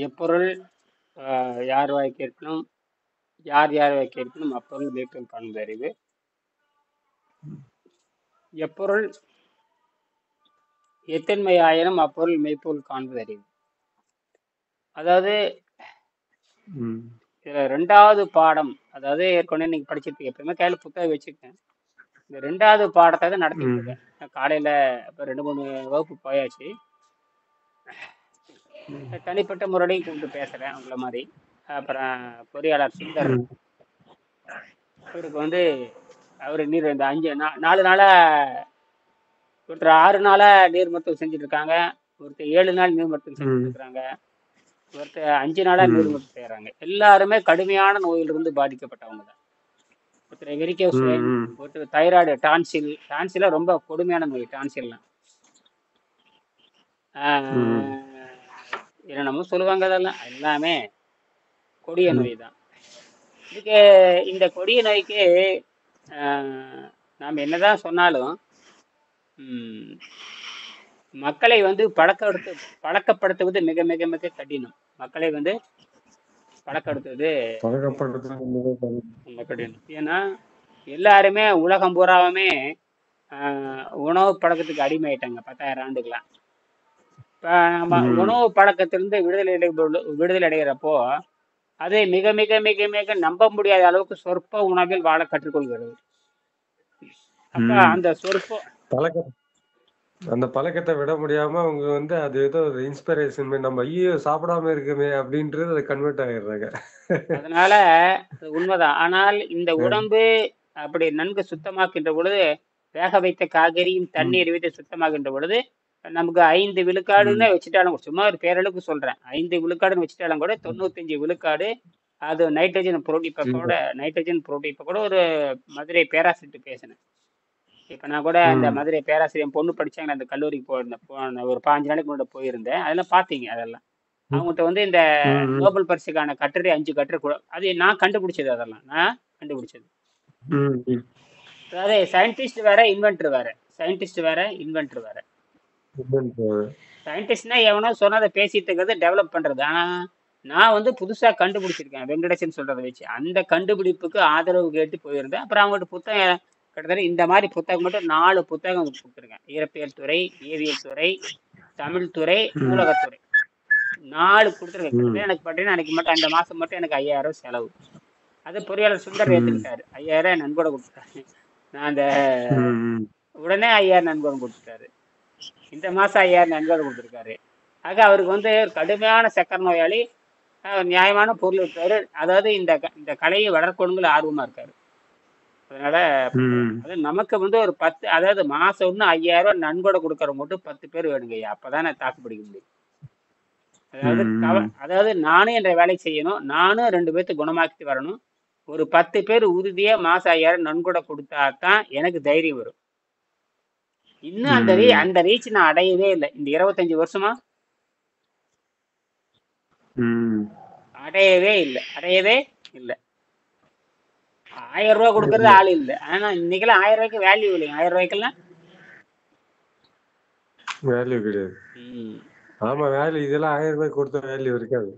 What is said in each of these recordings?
எப்பொருள் யார் வாய் கேட்கணும், யார் யார் வாய் கேட்கணும், அப்பொருள் மெய்ப்பொருள் காண்பது அறிவு. எப்பொருள் எத்தன்மை ஆயினும் அப்பொருள் மெய்ப்பொருள் காண்பது அறிவு. அதாவது ம். இதுல ரெண்டாவது பாடம், அதாவது ஏற்கனவே நீங்க படிச்சிருப்பீங்க, எப்பவுமே கையில புத்தகம் வச்சுக்கேன். இந்த ரெண்டாவது பாடத்தை தான் நடத்திட்டு ம். இருக்கேன். நான் காலையில இப்போ 2 3 வகுப்பு போயாச்சு. தனிப்பட்ட முறையிலையும் கூப்பிட்டு பேசுறேன் உங்களை மாதிரி. அப்புறம் பொறியாளர் சுந்தர், ம். இவருக்கு வந்து அவர் நீர் இந்த 4 நாளா, ஒருத்தர் 6 நாளா நீர் மருத்துவம் செஞ்சுட்டு இருக்காங்க, ஒருத்தர் 7 நாள் நீர் மருத்துவம் செஞ்சுட்டு ம். இருக்கிறாங்க, ஒருத்தர் 5 நாளா நீர் ம். மருத்துவம் செய்யறாங்க. எல்லாருமே கடுமையான நோயிலிருந்து பாதிக்கப்பட்டவங்க தான். ஒருத்தர் வெரிகோஸ் வெயின், ம். ஒருத்தர் தைராய்டு, டான்சில் ரொம்ப கொடுமையான நோய் டான்சில்லாம். ம். என்னென்னமோ சொல்லுவாங்க, அதெல்லாம் எல்லாமே கொடிய ம். நோய் தான். இதுக்கு இந்த கொடிய நோய்க்கு நாம் என்னதான் சொன்னாலும் மக்களை வந்து பழக்கப்படுத்துவது மிக மிக மிக கடினம். மக்களை வந்து பழக்கப்படுத்துவது மிக கடினம். ஏன்னா எல்லாருமே உலகம் பூராவுமே உணவு பழக்கத்துக்கு அடிமையாயிட்டாங்க 10,000 ஆண்டுகளா. இப்போ நம்ம உணவு பழக்கத்திலிருந்து விடுதலை அடைகிறப்போ அதை மிக மிக மிக மிக நம்ப முடியாத அளவுக்கு சொற்ப உணவில் வாழ கற்றுக்கொள்கிறது. அப்ப அந்த அந்த பழக்கத்தை விட முடியாம அவங்க வந்து அது ஏதோ ஒரு இன்ஸ்பிரேஷன், நம்ம ஐயோ சாப்பிடாம இருக்குமே அப்படின்றது அதை கன்வெர்ட் ஆகிடுறாங்க. அதனால உண்மைதான். ஆனால் இந்த உடம்பு அப்படி நன்கு சுத்தமாக்கின்ற பொழுது, வேக வைத்த காய்கறியும் தண்ணீர் வைத்து சுத்தமாகின்ற பொழுது, நமக்கு 5 விழுக்காடுன்னு வச்சுட்டாலும், சும்மா ஒரு பேரளவுக்கு சொல்றேன், 5 விழுக்காடுன்னு வச்சுட்டாலும் கூட 95 விழுக்காடு அது நைட்ரஜன் புரோட்டீன். இப்போ கூட ஒரு மதுரை பேராசிரியர் பேசினேன். இப்போ நான் கூட அந்த மதுரை பேராசிரியர் பொண்ணு படிச்சாங்க, அந்த கல்லூரிக்கு போயிருந்தேன், ஒரு 15 நாளைக்கு முன்னாடி போயிருந்தேன். அதெல்லாம் பார்த்தீங்க. அதெல்லாம் அவங்ககிட்ட வந்து இந்த நோபல் பரிசுக்கான கட்டுரை 5 கட்டுரை அது நான் கண்டுபிடிச்சது. அதெல்லாம் நான் கண்டுபிடிச்சது. அதாவது சயின்டிஸ்ட் வேற, இன்வென்டர் வேற. சயின்டிஸ்ட்னா எவனோ சொன்னதை பேசிட்டு இருக்கிறது, டெவலப் பண்றது. ஆனா நான் வந்து புதுசா கண்டுபிடிச்சிருக்கேன், வெங்கடேசன் சொல்றதை வச்சு. அந்த கண்டுபிடிப்புக்கு ஆதரவு கேட்டு போயிருந்தேன். அப்புறம் அவங்கள்ட்ட புத்தகம் கிட்டத்தட்ட இந்த மாதிரி புத்தகம் மட்டும் 4 புத்தகம் கொடுத்துருக்கேன். இயற்பியல் துறை, வேதியியல் துறை, தமிழ் துறை, நூலகத்துறை, 4 கொடுத்துருக்கேன். எனக்கு பார்த்தீங்கன்னா அன்னைக்கு மட்டும், அந்த மாசம் மட்டும் எனக்கு 5,000 செலவு. அது பொறியாளர் சுந்தர் ஏற்றுக்கிட்டாரு. 5,000 நன்கொடை கொடுத்துட்டாரு. நான் அந்த உடனே 5,000 நன்கொடை கொடுத்துட்டாரு. இந்த மாசம் 5,000 நன்கொடை கொடுத்துருக்காரு. ஆக அவருக்கு வந்து கடுமையான சக்கர நோயாளி, நியாயமான பொருள் இருக்காரு. அதாவது இந்த கலையை வளர்க்கணுங்கிற ஆர்வமா இருக்காரு. அதனால அது நமக்கு வந்து ஒரு 10, அதாவது மாசம் ஒன்று 5,000 நன்கொடை கொடுக்கறவங்க மட்டும் 10 பேர் வேணுங்கய்யா. அப்பதானே தாக்கு பிடிக்க முடியும். அதாவது நானும் என்ற வேலை செய்யணும், நானும் 2 பேர்த்து குணமாக்கிட்டு வரணும். ஒரு 10 பேர் உறுதியா மாசம் 5,000 நன்கொடை கொடுத்தா தான் எனக்கு தைரியம் வரும். இன்னும் அந்த ரீச் நான் அடையவே இல்லை. இந்த 25 வருஷமா அடையவே இல்லை. 1000 ரூபாய் கொடுக்கறது ஆள் இல்லை. ஆனா இன்னைக்கெல்லாம் 1000 ரூபாய்க்கு வேல்யூ இல்லைங்க. 1000 ரூபாய்க்கெல்லாம் வேல்யூ கிடையாது. ஆமா, வேல்யூ இதெல்லாம் 1000 ரூபாய் கொடுத்த வேல்யூ இருக்காது.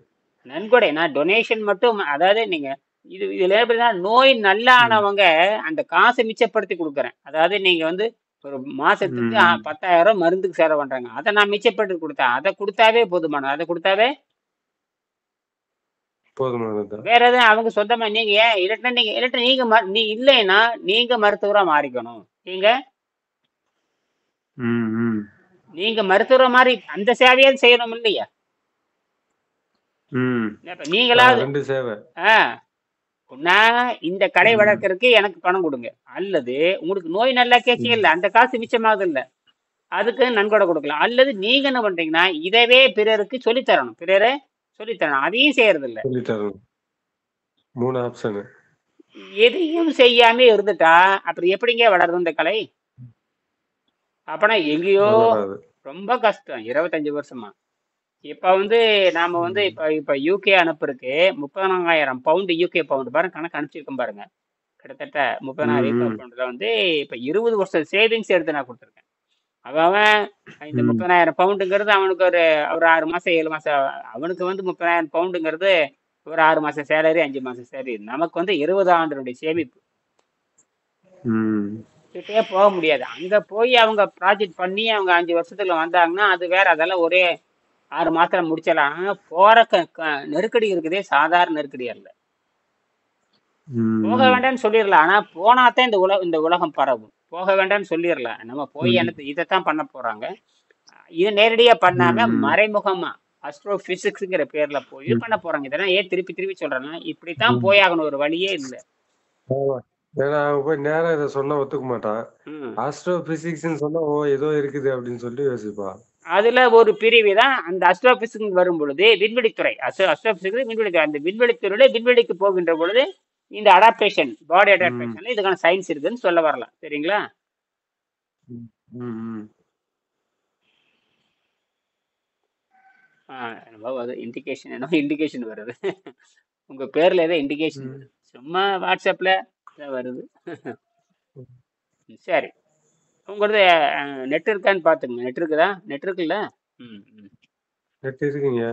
நன்கொடை நான் டொனேஷன் மட்டும். அதாவது நீங்க இதுல எப்படின்னா, நோய் நல்லானவங்க அந்த காசை மிச்சப்படுத்தி கொடுக்குறேன். அதாவது நீங்க வந்து ஒரு மாசத்துக்கு 10,000 மருந்துக்கு செலவு பண்றாங்க, அதை நான் மிச்சப்படுத்தி கொடுத்தேன். அதை கொடுத்தாவே போதுமானது. அதை கொடுத்தாவே போதுமானது. வேற எதுவும் அவங்க சொந்தமா நீங்க ஏன் நீ இல்லைன்னா நீங்க மருத்துவரா மாறிக்கணும். நீங்க மருத்துவர மாதிரி அந்த சேவையாவது செய்யணும் இல்லையா? நீங்களாவது இந்த கடை வளர்க்கறதுக்கு எனக்கு பணம் கொடுங்க, அல்லது உங்களுக்கு நோய் நல்லா கேட்க இல்லை, அந்த காசு மிச்சமாகுது இல்லை, அதுக்கு நன்கொடை கொடுக்கலாம். அல்லது நீங்க என்ன பண்றீங்கன்னா இதவே பிறருக்கு சொல்லித்தரணும். அதையும் செய்யறது இல்லை. எதையும் செய்யாம இருந்துட்டா அப்புறம் எப்படிங்க வளருது இந்த கலை? அப்பனா எங்கேயோ ரொம்ப கஷ்டம். 25 வருஷமா. இப்ப வந்து நாம வந்து இப்ப யூகே அனுப்புறதுக்கு 34,000 பவுண்டு, யூகே பவுண்டு பாருங்க, கணக்கு அனுப்பிச்சிருக்கேன் பாருங்க. கிட்டத்தட்ட 34,000 பவுண்டுல வந்து இப்ப 20 வருஷம் சேவிங்ஸ் எடுத்து நான் கொடுத்துருக்கேன். அவன் இந்த ம். 30,000 பவுண்டுங்கிறது அவனுக்கு ஒரு ஒரு 6 மாசம் 7 மாசம், அவனுக்கு வந்து 30,000 பவுண்டுங்கிறது ஒரு 6 மாசம் சேலரி, 5 மாசம் சேலரி. நமக்கு வந்து 20 ஆண்டுடைய சேமிப்பு. ம். கிட்டே போக முடியாது. அங்க போய் அவங்க ப்ராஜெக்ட் பண்ணி அவங்க 5 வருஷத்துல வந்தாங்கன்னா அது வேற. அதெல்லாம் ஒரே 6 மாசத்துல முடிச்சிடலாம். ஆனா போற நெருக்கடி இருக்குதே, சாதாரண நெருக்கடி அல்ல. போக ம். வேண்டாம்னு சொல்லிடலாம். ஆனா போனாதான் இந்த உலகம் பரவும். போக வேண்டாம்னு சொல்லிடலாம். நம்ம போய் ம். எனக்கு இதைத்தான் பண்ண போறாங்க. இது நேரடியா பண்ணாம ம். மறைமுகமா அஸ்ட்ரோ பிசிக்ஸ்ங்கிற பேர்ல போய் ம். பண்ண போறாங்க. இதெல்லாம் ஏன் திருப்பி திருப்பி சொல்றேன்னா, இப்படித்தான் ம். போயாகணும், ஒரு வழியே இல்ல. ஆமா. ஏன்னா அவன் போய் நேரா இத சொன்னா ஒத்துக்க மாட்டான். ம். ஆஸ்ட்ரோ பிசிக்ஸ்ன்னு சொன்னா, ஓ! ஏதோ இருக்குது அப்படின்னு சொல்லி யோசிப்பான். அதுல ஒரு பிரிவு தான் அந்த அஸ்ட்ரோ பிசிக்ஸ் வரும் பொழுது விண்வெளித்துறை. Astro physics விண்வெளித்துறை. அந்த விண்வெளித்துறையில விண்வெளிக்கு போகின்ற பொழுது இந்த அடாப்டேஷன், பாடி ம். அடாப்டேஷன்ல இதுக்கான சயின்ஸ் இருக்குன்னு சொல்ல வரலாம். சரிங்களா? ம். ம். இண்டிகேஷன் என்ன இண்டிகேஷன் வருது. உங்க பேர்ல ஏதோ இண்டிகேஷன் ம். வருது. சும்மா வாட்ஸ்அப்ல வருது. ம். சரி. உங்களது நெட் இருக்கான்னு பாத்துங்க. நெட் இருக்குதா? நெட் இருக்குல்ல? ம், ம். நெட் இருக்குங்க.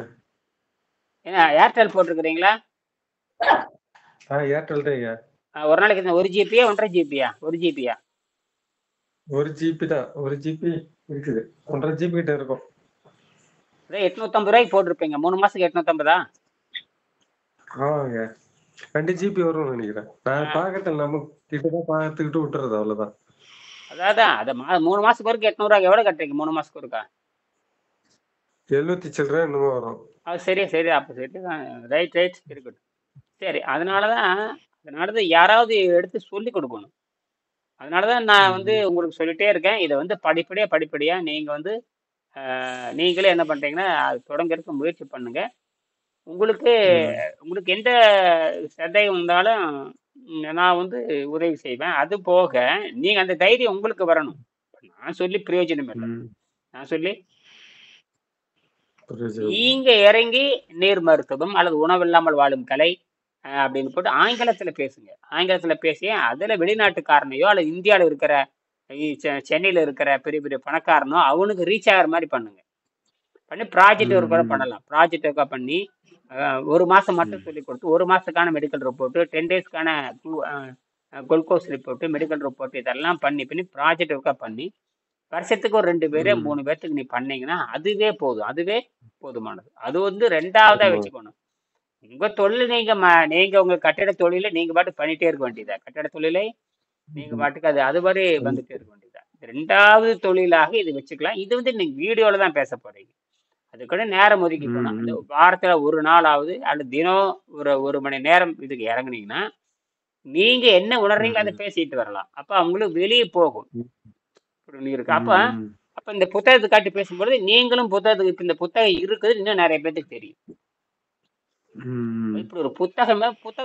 ஏன்னா ஏர்டெல் போட்டிருக்கிறீங்களா? ஏர்டெல் தான்ங்க. ஒரு நாளைக்கு 1 ஜிபியா 1.5 ஜிபியா? 1 ஜிபியா? 1 ஜிபி தான். 1 ஜிபி இருக்குது. 1.5 ஜிபி கிட்ட இருக்கும். அதான் 850 ரூபாய்க்கு போட்டிருப்பீங்க. 3 மாசத்துக்கு 850. ஆமாங்க. 2 ஜிபி வரும்னு நினைக்கிறேன். நான் பாக்கத்துல நம்ம கிட்டதான் பார்த்துக்கிட்டு விட்டுறது அவ்வளவுதான். அதான் அதை 3 மாசத்துக்கு ஒருக்கா 800 எவ்வளவு கட்டுறீங்க 3 மாசத்துக்கு ஒருக்கா? 700 சில்லறை என்னமோ வரும். அது சரியா சரி, அப்ப சரி. ரைட் ரைட், இருக்கட்டும். சரி, அதனாலதான் யாராவது எடுத்து சொல்லி கொடுக்கணும். அதனாலதான் நான் வந்து ம். உங்களுக்கு சொல்லிட்டே இருக்கேன். இதை வந்து படிப்படியா நீங்க வந்து நீங்களே என்ன பண்றீங்கன்னா அது தொடங்குறதுக்கு முயற்சி பண்ணுங்க. உங்களுக்கு ம். உங்களுக்கு எந்த சந்தேகம் இருந்தாலும் நான் வந்து உதவி செய்வேன். அது போக நீங்க அந்த தைரியம் உங்களுக்கு வரணும். நான் சொல்லி பிரயோஜனம் இல்லை. ம். நான் சொல்லி புரியுது. நீங்க இறங்கி நீர் மருத்துவம் அல்லது உணவில்லாமல் வாழும் கலை அப்படின்னு போட்டு ஆங்கிலத்துல பேசுங்க. ஆங்கிலத்துல பேசி அதுல வெளிநாட்டுக்காரனையோ அல்லது இந்தியாவில் இருக்கிற சென்னையில இருக்கிற பெரிய பெரிய பணக்காரனோ அவனுக்கு ரீச் ஆகிற மாதிரி பண்ணுங்க. பண்ணி ப்ராஜெக்ட் ம். ஒர்க் கூட ம். பண்ணலாம். ப்ராஜெக்ட் ஒர்க்கா பண்ணி ஒரு மாசம் மட்டும் ம். சொல்லி கொடுத்து 1 மாசத்துக்கான மெடிக்கல் ரிப்போர்ட், 10 டேஸ்க்கான குளுக்கோஸ் ரிப்போர்ட், மெடிக்கல் ரிப்போர்ட் இதெல்லாம் பண்ணி ப்ராஜெக்ட் ஒர்க்கா பண்ணி வருஷத்துக்கு ஒரு 2 பேரு ம். 3 பேர்த்துக்கு நீ பண்ணீங்கன்னா அதுவே போதும். அதுவே போதுமானது. அது வந்து 2வதா ஆமா. வச்சுக்கணும். உங்க தொழில் நீங்க உங்க கட்டிட தொழிலை நீங்க பாட்டு பண்ணிட்டே இருக்க வேண்டியதா. கட்டிட தொழிலை நீங்க ம். பாட்டுக்கு அது மாதிரி ம். வந்துட்டே இருக்க வேண்டியதா. 2வது தொழிலாக இது வச்சுக்கலாம். இது வந்து நீங்க வீடியோல தான் பேச போறீங்க. அதுக்கூட நேரம் ஒதுக்கிக்கணும். அந்த ம். வாரத்துல 1 நாளாவது அல்லது தினம் ஒரு மணி நேரம் இதுக்கு இறங்குனீங்கன்னா நீங்க என்ன உணர்றீங்களோ அதை ம். பேசிட்டு வரலாம். அப்ப அவங்களுக்கு வெளியே போகும். ம். இருக்கு. அப்ப ம். அப்ப இந்த புத்தகத்தை காட்டி பேசும்பொழுது நீங்களும் புத்தகத்துக்கு இப்ப இந்த புத்தகம் இருக்குது இன்னும் நிறைய பேருக்கு தெரியும். ம். இப்படி ஒரு புத்தகம்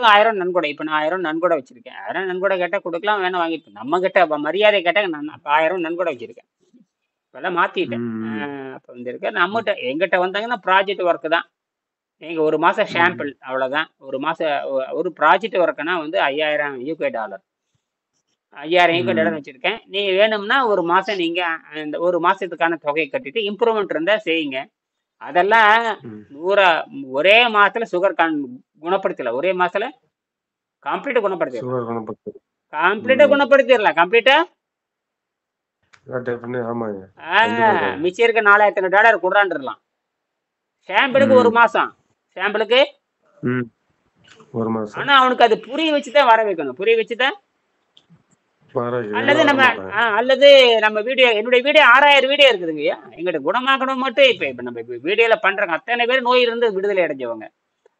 1000 நன்கொடை. இப்ப நான் 1000 நன்கொடை வச்சிருக்கேன். 1000 நன்கொடை கேட்டா கொடுக்கலாம், வேணா வாங்கிட்டு நம்ம கிட்ட மரியாதை கேட்டா நான் அப்ப 1000 நன்கொடை வச்சிருக்கேன். இப்பெல்லாம் மாத்திட்டேன். ம். அப்ப வந்திருக்க நம்மகிட்ட எங்கிட்ட வந்தாங்கன்னா ப்ராஜெக்ட் ஒர்க் தான். நீங்க ஒரு மாசம் ம். ஷாம்பிள் அவ்வளவுதான். ஒரு ப்ராஜெக்ட் ஒர்க்குனா வந்து $5000 $5000 ம். வச்சிருக்கேன். நீங்க வேணும்னா ஒரு மாசம் நீங்க அந்த ஒரு மாசத்துக்கான தொகையை கட்டிட்டு இம்ப்ரூவ்மெண்ட் இருந்தா செய்யுங்க. அதெல்லாம் ம். நூறா ஒரே மாசத்துல குணப்படுத்தல. ஒரே மாசத்துல கம்ப்ளீட்டா குணப்படுத்திடலாம். சுகர் குணப்படுத்துது. கம்ப்ளீட்டா ம். குணப்படுத்திடலாம். கம்ப்ளீட்டா டெஃபினட் ஆமாங்க. கண்டிப்பா தோழர். மிச்சம் இருக்க $4500 குடுறான்டலாம். சாம்பிளுக்கு ஒரு ம். மாசம். சாம்பிளுக்கு. ம். 1 மாசம். ஆனா அவனுக்கு அது புரிய வச்சுதான் வர வைக்கணும். புரிய வச்சுதான். அல்லது எல்லாம் நம்ம வரமாட்டாங்க. அல்லது நம்ம என்னுடைய வீடியோ 6000 வீடியோ இருக்குதுங்கய்யா. எங்கிட்ட குணமாக்கணும் மட்டும் இப்ப நம்ம வீடியோல பண்றாங்க அத்தனை பேர் நோய் இருந்து விடுதலை அடைஞ்சவங்க.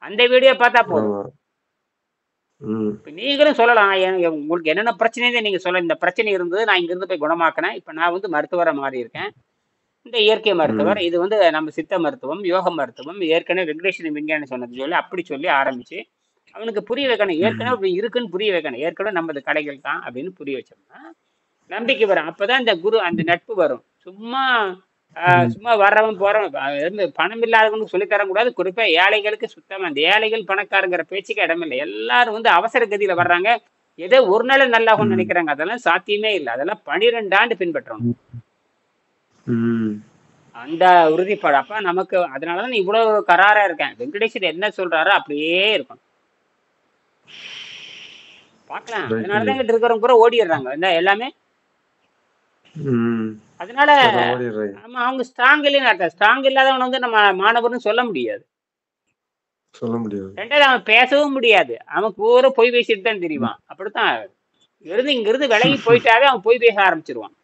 அந்த வீடியோ பார்த்தா போதும். ஆமா. ம். இப்ப நீங்களும் சொல்லலாம். உங்களுக்கு என்னென்ன பிரச்சனை நீங்க சொல்ல. இந்த பிரச்சனை இருந்தது, நான் இங்க இருந்து போய் குணமாக்கினேன். இப்ப நான் வந்து மருத்துவரை மாறி இருக்கேன். இந்த இயற்கை மருத்துவர், ம். இது வந்து நம்ம சித்த மருத்துவம், யோக மருத்துவம், ஏற்கனவே வெங்கடேஸ்வரன் விஞ்ஞானி சொன்னது சொல்லி அப்படி சொல்லி ஆரம்பிச்சு அவனுக்கு புரிய வைக்கணும். ஏற்கனவே ம். இப்படி இருக்குன்னு புரிய வைக்கணும். ஏற்கனவே நமது கடைகள் தான் அப்படின்னு புரிய வச்சோம்னா நம்பிக்கை வரும். அப்பதான் அந்த நட்பு வரும். சும்மா ம். சும்மா வர்றவன் போறவன் பணம் இல்லாதவனுக்கு சொல்லித் தரக்கூடாது. குறிப்பா ஏழைகளுக்கு சுத்தமா அந்த ஏழைகள் பணக்காரங்கிற பேச்சுக்கு இடமில்லை. எல்லாரும் வந்து அவசர கதியில வர்றாங்க. ஏதோ ஒரு நாள் நல்லாகும்னு ம். நினைக்கிறாங்க. அதெல்லாம் சாத்தியமே இல்லை. அதெல்லாம் 12 ஆண்டு பின்பற்றணும். ம். ம். அந்த உறுதிப்பாடு அப்ப நமக்கு அதனாலதான் நான் இவ்வளவு கராரா இருக்கேன். வெங்கடேசன் என்ன சொல்றாரோ அப்படியே இருக்கும். பார்க்கலாம். ரைட் அதனாலதான் ஐயா. இங்கிட்டு இருக்கிறவங்க கூட ஓடிடுறாங்க இந்த எல்லாமே. ம். அதனால எல்லாம் ஓடிடுறாங்க. ஆமா அவங்க ஸ்ட்ராங் இல்லைன்னு அர்த்தம். ஸ்ட்ராங் இல்லாதவன் வந்து நம்ம மாணவர்னு சொல்ல முடியாது. சொல்ல முடியாது. ரெண்டாவது அவன் பேசவும் முடியாது. அவன் பூரா பொய் பேசிட்டு தான் ம். தெரிவான். அப்படித்தான் இங்கிருந்து விலகி போயிட்டாவே அவன் பொய் பேச ஆரம்பிச்சிருவான்.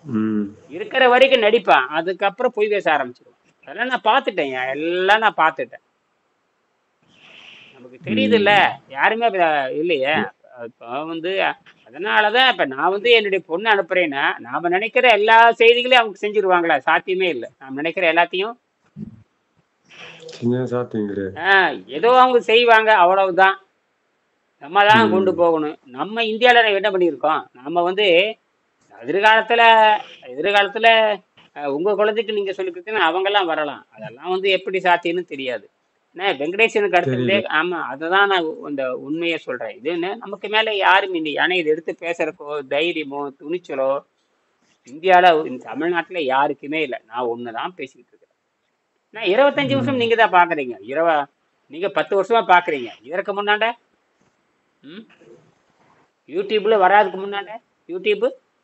ம். இருக்கிற வரைக்கும் நடிப்பான், அதுக்கப்புறம் பொய் பேச ஆரம்பிச்சிருவான். அதெல்லாம் நான் பார்த்துட்டேன், எல்லாம் நான் பார்த்துட்டேன். நமக்கு தெரியுது இல்ல, ம். யாருமே இல்லையே. இப்போ வந்து அதனாலதான் இப்ப நான் வந்து என்னுடைய பொண்ணு அனுப்புறேன்னா நாம நினைக்கிற எல்லா செய்திகளையும் அவங்க செஞ்சிருவாங்களா? சாத்தியமே இல்லை. நாம் நினைக்கிற எல்லாத்தையும் சின்ன சாத்தியம் கிடையாது. ஏதோ அவங்க செய்வாங்க, அவ்வளவுதான். நம்ம தான் கொண்டு ம். போகணும். நம்ம இந்தியாவில் என்ன பண்ணியிருக்கோம், நம்ம வந்து எதிர்காலத்துல எதிர்காலத்துல உங்க குழந்தைக்கு நீங்க சொல்லி கொடுத்தீங்கன்னா அவங்கெல்லாம் வரலாம். அதெல்லாம் வந்து எப்படி சாத்தியம்னு தெரியாது. ஏன்னா வெங்கடேசனுக்கு அடுத்தபடியே தெரியல. ஆமா அதுதான் நான் இந்த உண்மையை சொல்றேன். இது என்ன நமக்கு மேல யாரும் இல்லை. ஆனா இதை எடுத்து பேசுறக்கோ தைரியமோ துணிச்சலோ இந்தியால இந்த தமிழ்நாட்டுல யாருக்குமே இல்லை. நான் ஒண்ணுதான் பேசிக்கிட்டு இருக்கேன். நான் 25 வருஷம் ம். நீங்க தான் பாக்குறீங்க. நீங்க 10 வருஷமா பாக்குறீங்க. இதற்கு முன்னாண்ட ம் யூடியூப்ல வராதுக்கு முன்னாண்ட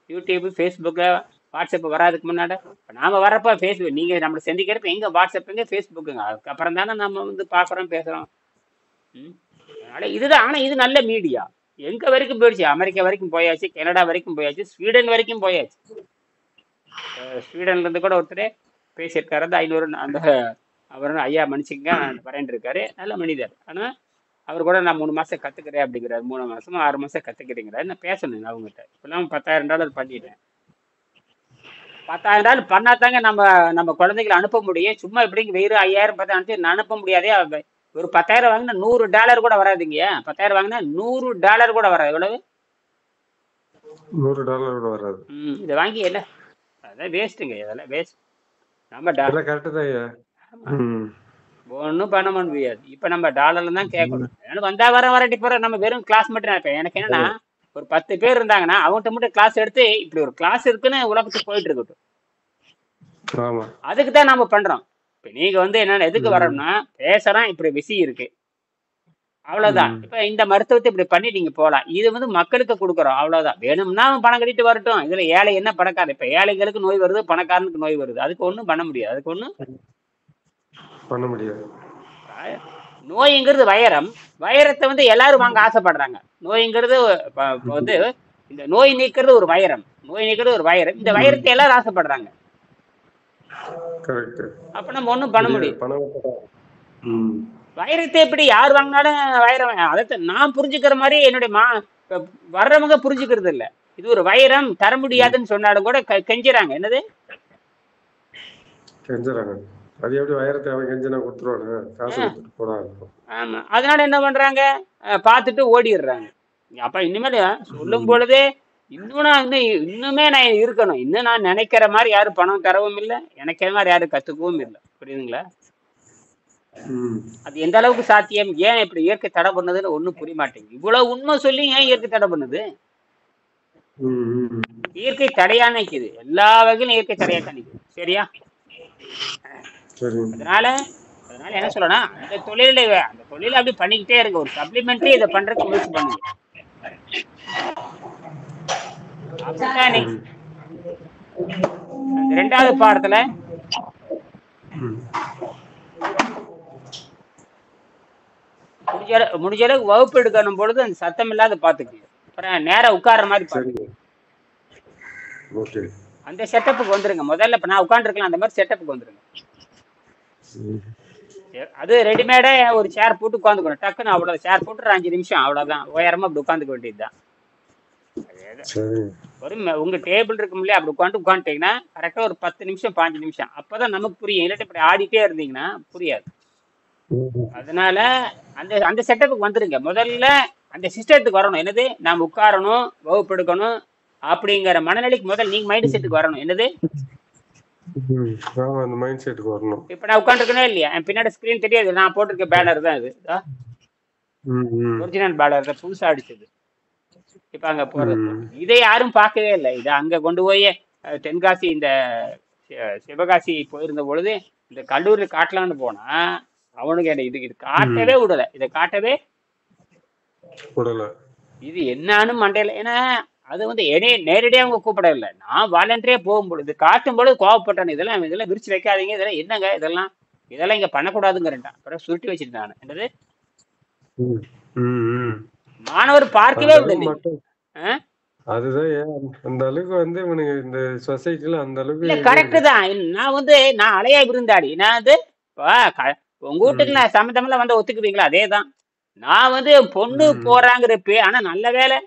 யூடியூப் ஃபேஸ்புக்கு வாட்ஸ்அப் வராதுக்கு முன்னாடி இப்போ நாம வரப்போ ஃபேஸ்புக் நீங்க நம்மளை சந்திக்கிறப்ப எங்க வாட்ஸ்அப்புங்க ஃபேஸ்புக்குங்க. அதுக்கப்புறம் தானே நம்ம வந்து பார்க்குறோம் பேசுறோம். அதனால இதுதான். ஆனா இது நல்ல மீடியா. எங்க வரைக்கும் போயிடுச்சு, அமெரிக்கா வரைக்கும் போயாச்சு, கனடா வரைக்கும் போயாச்சு, ஸ்வீடன் வரைக்கும் போயாச்சு. ஸ்வீடன்ல இருந்து கூட ஒருத்தர் பேசியிருக்காரு. அந்த 500 அந்த அவர் ஐயா மன்னிச்சுங்க வரேன் இருக்காரு. நல்ல மனிதர். ஆனா அவர் கூட நான் 3 மாசம் கத்துக்கிறேன் அப்படிங்கிறாரு. 3 மாசமா 6 மாசம் கத்துக்கிறேங்கிறாரு. நான் பேசணும் அவங்ககிட்ட. இப்பெல்லாம் $10,000 பண்ணிட்டேன். $10,000 பண்ணாதாங்க நம்ம குழந்தைகளை அனுப்ப முடியும். சும்மா இப்படிங்க வெறும் 5,000 10,000 நான் அனுப்ப முடியாதே. ஒரு $10,000 வாங்கினா $100 கூட வராதுங்க. 10,000 வாங்கினா $100 கூட வராது. எவ்வளவு? $100 கூட வராது. இதை வாங்கி என்ன அதான் வேஸ்ட்டுங்க. இதெல்லாம் வேஸ்ட். நம்ம கரெக்டு தான் ஐயா. ஒன்றும் பண்ண முடியாது. இப்ப நம்ம டாலர்ல தான் கேட்கணும். அதனால வந்தா வரட்டி போற நம்ம வெறும் கிளாஸ் மட்டும் நினைப்பேன். எனக்கு என்னன்னா ஒரு 10 பேர் இருந்தாங்கன்னா அவங்ககிட்ட மட்டும் கிளாஸ் எடுத்து இப்படி ஒரு கிளாஸ் இருக்குன்னு உலகத்துக்கு போயிட்டு இருக்கட்டும். அதுக்கு தான் நாம பண்றோம். இப்ப நீங்க வந்து என்னன்னா எதுக்கு வரணும்னா பேசுறோம், இப்படி விஷயம் இருக்கு, அவ்வளவுதான். இப்ப இந்த மருத்துவத்தை இப்படி பண்ணி நீங்க போகலாம். இது வந்து மக்களுக்கு கொடுக்குறோம், அவ்வளவுதான். வேணும்னா பணம் கட்டிட்டு வரட்டும். இதுல ஏழை என்ன பணக்காரன்? இப்ப ஏழைகளுக்கு நோய் வருது, பணக்காரனுக்கு நோய் வருது. அதுக்கு ஒண்ணும் பண்ண முடியாது. அதுக்கு ஒண்ணும் பண்ண முடியாது. நோய்ங்கிறது வைரம். வைரத்தை வந்து எல்லாரும் வாங்க ஆசைப்படுறாங்க. நோய்ங்கிறது வந்து இந்த நோய் நீக்கிறது ஒரு வைரம். இந்த வைரத்தை எல்லாரும் ஆசைப்படுறாங்க. அப்ப நம்ம ஒண்ணும் பண்ண முடியும். வைரத்தை எப்படி யார் வாங்கினாலும் வைரம். அதை நான் புரிஞ்சுக்கிற மாதிரி என்னுடைய வர்றவங்க புரிஞ்சுக்கிறது இல்ல. இது ஒரு வைரம், தர முடியாதுன்னு சொன்னாலும் கூட கெஞ்சுறாங்க. என்னது கெஞ்சுறாங்க? அது எப்படி வைரத்தை அவன் கெஞ்சினா கொடுத்துருவாங்க? காசு கொடுத்துட்டு போறாங்க. ஆமா, அதனால என்ன பண்றாங்க, பார்த்துட்டு ஓடிடுறாங்க. அப்ப இனிமேல் சொல்லும் பொழுதே இன்னுமே நான் இருக்கணும். இன்னும் நான் நினைக்கிற மாதிரி யாரும் பணம் தரவும் இல்லை, நினைக்கிற மாதிரி யாரும் கத்துக்கவும் இல்லை. புரியுதுங்களா? அது எந்த அளவுக்கு சாத்தியம்? ஏன் இப்படி இயற்கை தடை பண்ணுதுன்னு ஒன்றும் புரிய மாட்டேங்குது. இவ்வளவு உண்மை சொல்லி ஏன் இயற்கை தடை பண்ணுது? இயற்கை தடையா நிக்குது. எல்லா வகையிலும் இயற்கை தடையா தான் நிக்குது. சரியா? அதனால என்ன சொல்லனா, அந்த தொழில அப்படி பண்ணிக்கிட்டே இருக்கு. ஒரு சப்ளிமெண்ட்ரி இதை பண்றதுக்கு முயற்சி பண்ணுங்க. அப்படித்தானே அந்த 2வது பாடத்துல முடிஞ்ச அளவுக்கு வகுப்பு எடுக்கணும் பொழுது அந்த சத்தம் இல்லாத பாத்துக்கீங்க. அப்புறம் நேரம் உட்கார்ற மாதிரி பாத்துக்கீங்க. அந்த செட்டப்புக்கு வந்துருங்க. முதல்ல இப்ப நான் உட்காந்துருக்கலாம், அந்த மாதிரி செட்டப்புக்கு வந்துருங்க. அது ரெடிமேடா ஒரு சேர் போட்டு உட்காந்துக்கணும். டக்குன்னு அவ்வளவு சேர் போட்டு 5 நிமிஷம் அவ்வளவுதான். உயரமா அப்படி உட்காந்துக்க வேண்டியதுதான். உங்க டேபிள் இருக்கும் இல்லையா, அப்படி உட்காந்துட்டீங்கன்னா கரெக்டா ஒரு 10 நிமிஷம் 15 நிமிஷம். அப்பதான் நமக்கு புரியும். இல்லாட்டி இப்படி ஆடிட்டே இருந்தீங்கன்னா புரியாது. அதனால அந்த செட்டப்புக்கு வந்துருங்க. முதல்ல அந்த சிஸ்டத்துக்கு வரணும். என்னது, நாம உட்காரணும், வகுப்பு எடுக்கணும் அப்படிங்கிற மனநிலைக்கு முதல்ல நீங்க மைண்ட் செட்டுக்கு வரணும். என்னது, இப்ப நான் உட்காந்துருக்கேன் இல்லையா, என் பின்னாடி ஸ்கிரீன் தெரியாது. நான் போட்டிருக்க பேனர் தான் இது. ஒரிஜினல் பேனர் தான், புதுசா அடிச்சது. இப்ப அங்க போறது. இதை யாரும் பார்க்கவே இல்லை. இதை அங்க கொண்டு போய் தென்காசி இந்த சிவகாசி போயிருந்த பொழுது இந்த கல்லூரி காட்டலான்னு போனா அவனுக்கு என்ன இது காட்டவே விடல, இதை காட்டவே இது என்னன்னு மண்டையில. ஏன்னா அது வந்து என்னைய நேரடியாக அவங்க கூப்பிடவில்லை, நான் வாலண்டரியா போகும்பொழுது காட்டும் பொழுது கோவப்பட்டேன். இதெல்லாம் விரிச்சு வைக்காதீங்க, இதெல்லாம் என்னங்க, இதெல்லாம் இங்க பண்ணக்கூடாதுங்கிறேன். அப்புறம் சுருட்டி வச்சிருந்தாங்க. என்னது மாணவர் பார்க்கவே விடலை. அதுதான் அந்த அளவுக்கு வந்து இவனுக்கு இந்த சொசைட்டில அந்த அளவுக்கு இல்ல கரெக்ட் தான். நான் அலையா விருந்தாடி. நான் வந்து உங்க வீட்டுக்கு நான் சம்மந்தமெல்லாம் வந்து ஒத்துக்குவீங்களா? அதேதான். நான் வந்து பொண்ணு போறாங்கிறப்ப, ஆனா நல்ல வேலை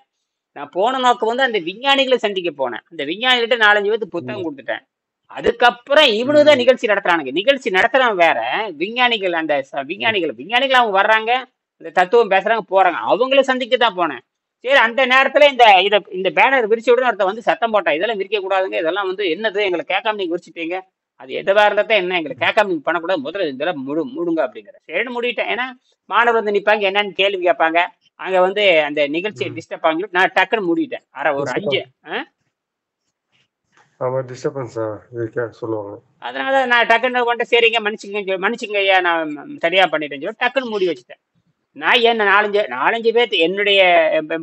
நான் போன நோக்கம் வந்து அந்த விஞ்ஞானிகளை சந்திக்க போனேன். அந்த விஞ்ஞானிகிட்ட 4-5 பேருக்கு புத்தகம் கொடுத்துட்டேன். அதுக்கப்புறம் இவனுதான் நிகழ்ச்சி நடத்துறானுங்க. நிகழ்ச்சி நடத்துறவன் வேற, விஞ்ஞானிகள் அந்த விஞ்ஞானிகள் அவங்க வர்றாங்க, இந்த தத்துவம் பேசுறாங்க, போறாங்க. அவங்கள சந்திக்க தான் போனேன். சரி, அந்த நேரத்துல இந்த பேனர் விரிச்சு விட ஒருத்த வந்து சத்தம் போட்டான், இதெல்லாம் விரிக்க கூடாதுங்க, இதெல்லாம் வந்து என்னது, எங்களை கேட்காம நீங்க விரிச்சுட்டீங்க, அது எதவா இருந்தா என்ன, எங்களை கேட்காம நீங்க பண்ணக்கூடாது, முதல்ல இதெல்லாம் மூடுங்க அப்படிங்கிற. சரின்னு மூடிட்டேன். ஏன்னா மாணவர் வந்து நிப்பாங்க, என்னன்னு கேள்வி கேட்பாங்க, அங்க வந்து அந்த நிகழ்ச்சியை டிஸ்டர்ப் ஆகி நான் டக்குன்னு மூடிட்டேன். ஒரு 5 சொல்லுவாங்க. அதனால நான் டக்குன்னு கொண்டு சரிங்க மன்னிச்சுங்க ஐயா, நான் சரியா பண்ணிட்டேன்னு சொல்லி டக்குன்னு மூடி வச்சுட்டேன். நான் என்ன 4-5 பேர் என்னுடைய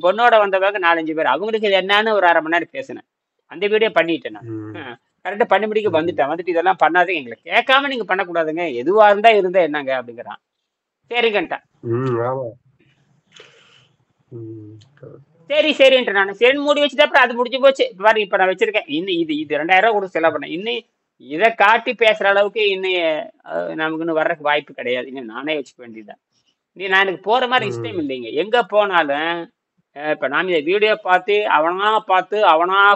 பொண்ணோட வந்தவங்க 4-5 பேர், அவங்களுக்கு இது என்னன்னு ஒரு 1/2 மணி நேரம் பேசினேன். அந்த வீடியோ பண்ணிட்டேன் நான். கரெக்டாக பண்ணி முடிக்க வந்துட்டு இதெல்லாம் பண்ணாதீங்க, எங்களை கேட்காம நீங்க பண்ணக்கூடாதுங்க, எதுவா இருந்தா என்னங்க அப்படிங்கிறான். சரிங்கன்ட்டான். சரின்ட்டு நான் சரி மூடி வச்சுட்டு அப்புறம் அது முடிஞ்சு போச்சு. பாரு இப்ப நான் வச்சிருக்கேன், இன்னும் இது 2000 ரூபா கூட செலவு பண்ணேன். இன்னும் இதை காட்டி பேசுற அளவுக்கு இன்னும் நமக்குன்னு வர்றதுக்கு வாய்ப்பு கிடையாது. இன்னும் நானே வச்சுக்க வேண்டியதுதான். நான் எனக்கு போற மாதிரி இஷ்டம் இல்லைங்க. எங்க போனாலும் இப்ப நாம இந்த வீடியோ பார்த்து அவனா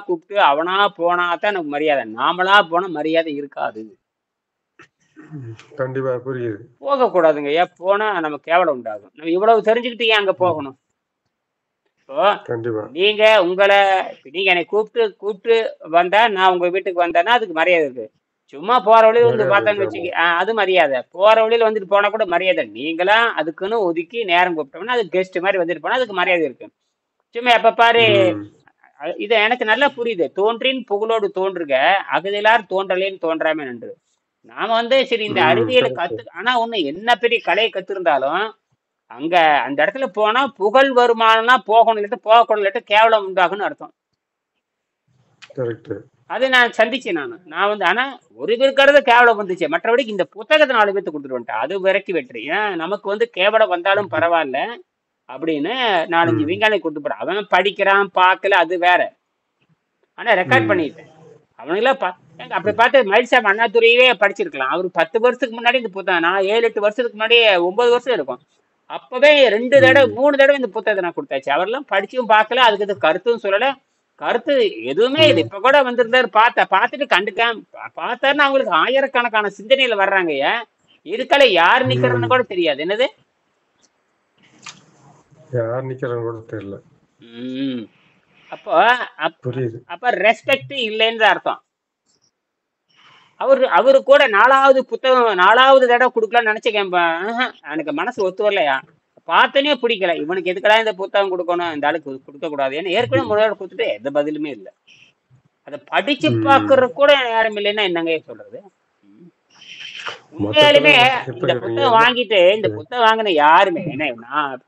கூப்பிட்டு அவனா போனா தான் எனக்கு மரியாதை. நாமளா போனா மரியாதை இருக்காது. கண்டிப்பா புரியுது. போக கூடாதுங்க. ஏன் போனா நமக்கு கேவலம் உண்டாகும். நம்ம இவ்வளவு தெரிஞ்சுக்கிட்டு ஏன் அங்க போகணும்? நீங்க என்னை கூப்பிட்டு வந்தா, நான் உங்க வீட்டுக்கு வந்தேன்னா அதுக்கு மரியாதை இருக்கு. சும்மா போற வழியில வந்து பார்த்தேன்னு வச்சுக்க, அது மரியாதை. போற வழியில வந்துட்டு போனா கூட மரியாதை. நீங்களாம் அதுக்குன்னு ஒதுக்கி நேரம் கூப்பிட்டோம்னா அது கெஸ்ட் மாதிரி வந்துட்டு போனா அதுக்கு மரியாதை இருக்கு. சும்மா எப்ப பாரு இது எனக்கு நல்லா புரியுது. தோன்றின் புகழோடு தோன்றுக, அகதிலார் தோன்றலேன்னு தோன்றாம நின்று. நாம வந்து சரி இந்த அறிவியலை ஆனா ஒண்ணு என்ன பெரிய கலையை கத்திருந்தாலும் அங்க அந்த இடத்துல போனா புகழ் வருமானம்னா போகணும், இல்லாட்ட போகக்கூடாது, இல்லாட்ட கேவலம் உண்டாகுன்னு அர்த்தம். அது நான் சந்திச்சேன். நான் வந்து ஆனா ஒரு பேருக்காரது கேவலம் வந்துச்சு, மற்றபடிக்கு இந்த புத்தகத்தை 4 பேர்த்து கொடுத்துட்டு வந்துட்டேன். அது விரக்கி வெற்றி. ஏன்னா நமக்கு வந்து கேவலம் வந்தாலும் பரவாயில்ல அப்படின்னு 4-5 விஞ்ஞானி கொடுத்து போறான். அவன் படிக்கிறான் பார்க்கல, அது வேற. ஆனா ரெக்கார்ட் பண்ணிட்டேன். அவனுங்களாம் அப்படி பார்த்து மயில்சாமி அண்ணாதுரையவே படிச்சிருக்கலாம். அவரு 10 வருஷத்துக்கு முன்னாடி இந்த புத்தகம், நான் 7-8 வருஷத்துக்கு முன்னாடி 9 வருஷம் இருக்கும், அப்பவே 2 தடவை 3 தடவை இந்த புத்தகத்தை நான் கொடுத்தாச்சு. அவரெல்லாம் படிச்சும் பார்க்கல, அதுக்கு கருத்தும் சொல்லல, கருத்து எதுவுமே இது. இப்ப கூட வந்திருந்தாரு, பார்த்துட்டு கண்டுக்காம பார்த்தாருன்னு அவங்களுக்கு ஆயிரக்கணக்கான சிந்தனையில வர்றாங்க. இதுக்கால யார் நிக்கிறன்னு கூட தெரியாது. என்னது யார் நிக்கிறன்னு கூட தெரியல. அப்ப ரெஸ்பெக்ட் இல்லைன்னு அர்த்தம். அவரு கூட 4வது புத்தகம் 4வது தடவை கொடுக்கலாம்னு நினைச்சேன். எனக்கு மனசு ஒத்து வரலையா, பார்த்தனே பிடிக்கல. இவனுக்கு எதுக்கெல்லாம் இந்த புத்தகம் கொடுக்கணும், இந்த ஆளுக்கு கொடுக்க கூடாது. ஏன்னா ஏற்கனவே 3 தடவை கொடுத்துட்டு எந்த பதிலுமே இல்லை. அதை படிச்சு பாக்குற கூட யாரும் இல்லைன்னா என்னங்க சொல்றது? உண்மையாலுமே இந்த புத்தகம் வாங்கிட்டு இந்த புத்தகம் வாங்கின யாருமே, ஏன்னா நான்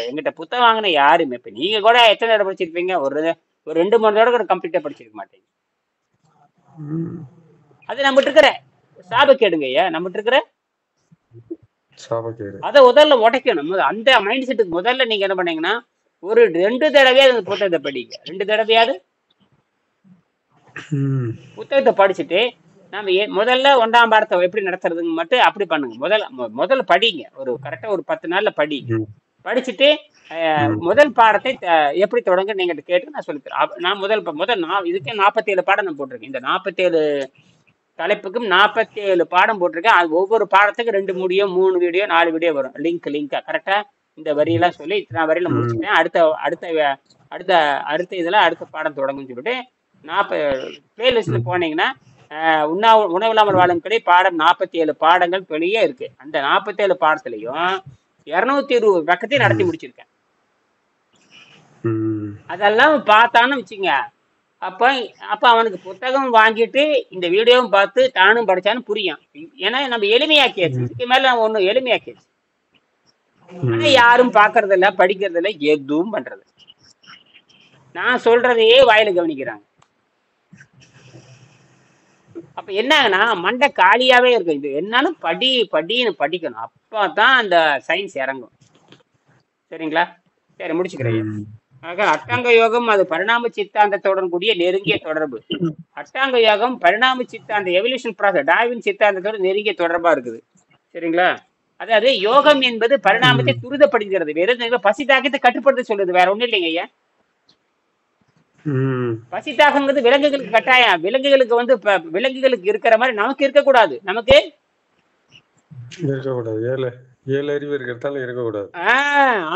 எங்கிட்ட புத்தகம் வாங்கின யாருமே, இப்ப நீங்க கூட எத்தனை தடவை படிச்சிருப்பீங்க? ஒரு 2-3 தடவை கூட கம்ப்ளீட்டா படிச்சிருக்க மாட்டீங்க. அது நம்மகிட்ட இருக்கிற சாபக்கேடுங்க ஐயா, நம்மகிட்ட இருக்கிற அதை முதல்ல உடைக்கணும். அந்த மைண்ட் செட்டுக்கு முதல்ல நீங்க என்ன பண்ணீங்கன்னா ஒரு 2 தடவையாவது அந்த புத்தகத்தை படிங்க. 2 தடவையாவது புத்தகத்தை படிச்சுட்டு நம்ம முதல்ல 1ஆம் பாடத்தை எப்படி நடத்துறதுங்க மட்டும் அப்படி பண்ணுங்க. முதல்ல படிங்க. ஒரு கரெக்டா ஒரு 10 நாள்ல படிங்க. படிச்சுட்டு முதல் பாடத்தை எப்படி தொடங்க நீங்க கேட்டு நான் சொல்லித்தரேன். நான் நான் இதுக்கே 47 பாடம் நான் போட்டிருக்கேன். இந்த 47 தலைப்புக்கும் 47 பாடம் போட்டிருக்கேன். அது ஒவ்வொரு பாடத்துக்கு 2 வீடியோ 3 வீடியோ 4 வீடியோ வரும். லிங்கா கரெக்டா இந்த வரியெல்லாம் சொல்லி இத்தனை வரையில முடிச்சுட்டேன். அடுத்த இதுல அடுத்த பாடம் தொடங்குன்னு சொல்லிட்டு பிளேலிஸ்ட்ல போனீங்கன்னா உணவில்லாமல் வாழும் கடை பாடம் 47 பாடங்கள் வெளியே இருக்கு. அந்த 47 பாடத்திலையும் 220 பக்கத்தையும் நடத்தி முடிச்சிருக்கேன். அதெல்லாம் பார்த்தான்னு வச்சுங்க, அப்ப அப்ப அவனுக்கு புத்தகம் வாங்கிட்டு இந்த வீடியோவும் பார்த்து தானும் படிச்சான்னு புரியும். ஏன்னா நம்ம எளிமையாக்கியாச்சு, ம், இதுக்கு மேல ஒன்றும் எளிமையாக்கியாச்சு. ஆனா ம், யாரும் பாக்குறது இல்ல, படிக்கிறது இல்ல, எதுவும் பண்றது இல்ல. நான் சொல்றதையே வாயில கவனிக்கிறாங்க. அப்ப என்ன ஆகுனா மண்டை காலியாவே இருக்கு. இது என்னாலும் படின்னு படிக்கணும், அப்பதான் அந்த சயின்ஸ் இறங்கும். சரிங்களா? சரி, முடிச்சுக்கிறேன். ம். ஆக அட்டாங்க யோகம் அது பரிணாம சித்தாந்தத்துடன் கூடிய நெருங்கிய தொடர்பு. அட்டாங்க யோகம் பரிணாம சித்தாந்த எவல்யூஷன் ப்ராசஸ் டார்வின் சித்தாந்தத்தோட நெருங்கிய தொடர்பா இருக்குது. சரிங்களா? அதாவது யோகம் என்பது பரிணாமத்தை ம், துரிதப்படுத்துகிறது. வேற பசி தாக்கத்தை கட்டுப்படுத்த சொல்லுது, வேற ஒண்ணும் இல்லைங்க ஐயா. ம். பசி தாக்கங்கிறது விலங்குகளுக்கு கட்டாயம். விலங்குகளுக்கு வந்து விலங்குகளுக்கு இருக்கிற மாதிரி நமக்கு இருக்கக்கூடாது. நமக்கு இருக்கக்கூடாது. ஏழு ஏழு அறிவு இருக்கிறதால இருக்கக்கூடாது.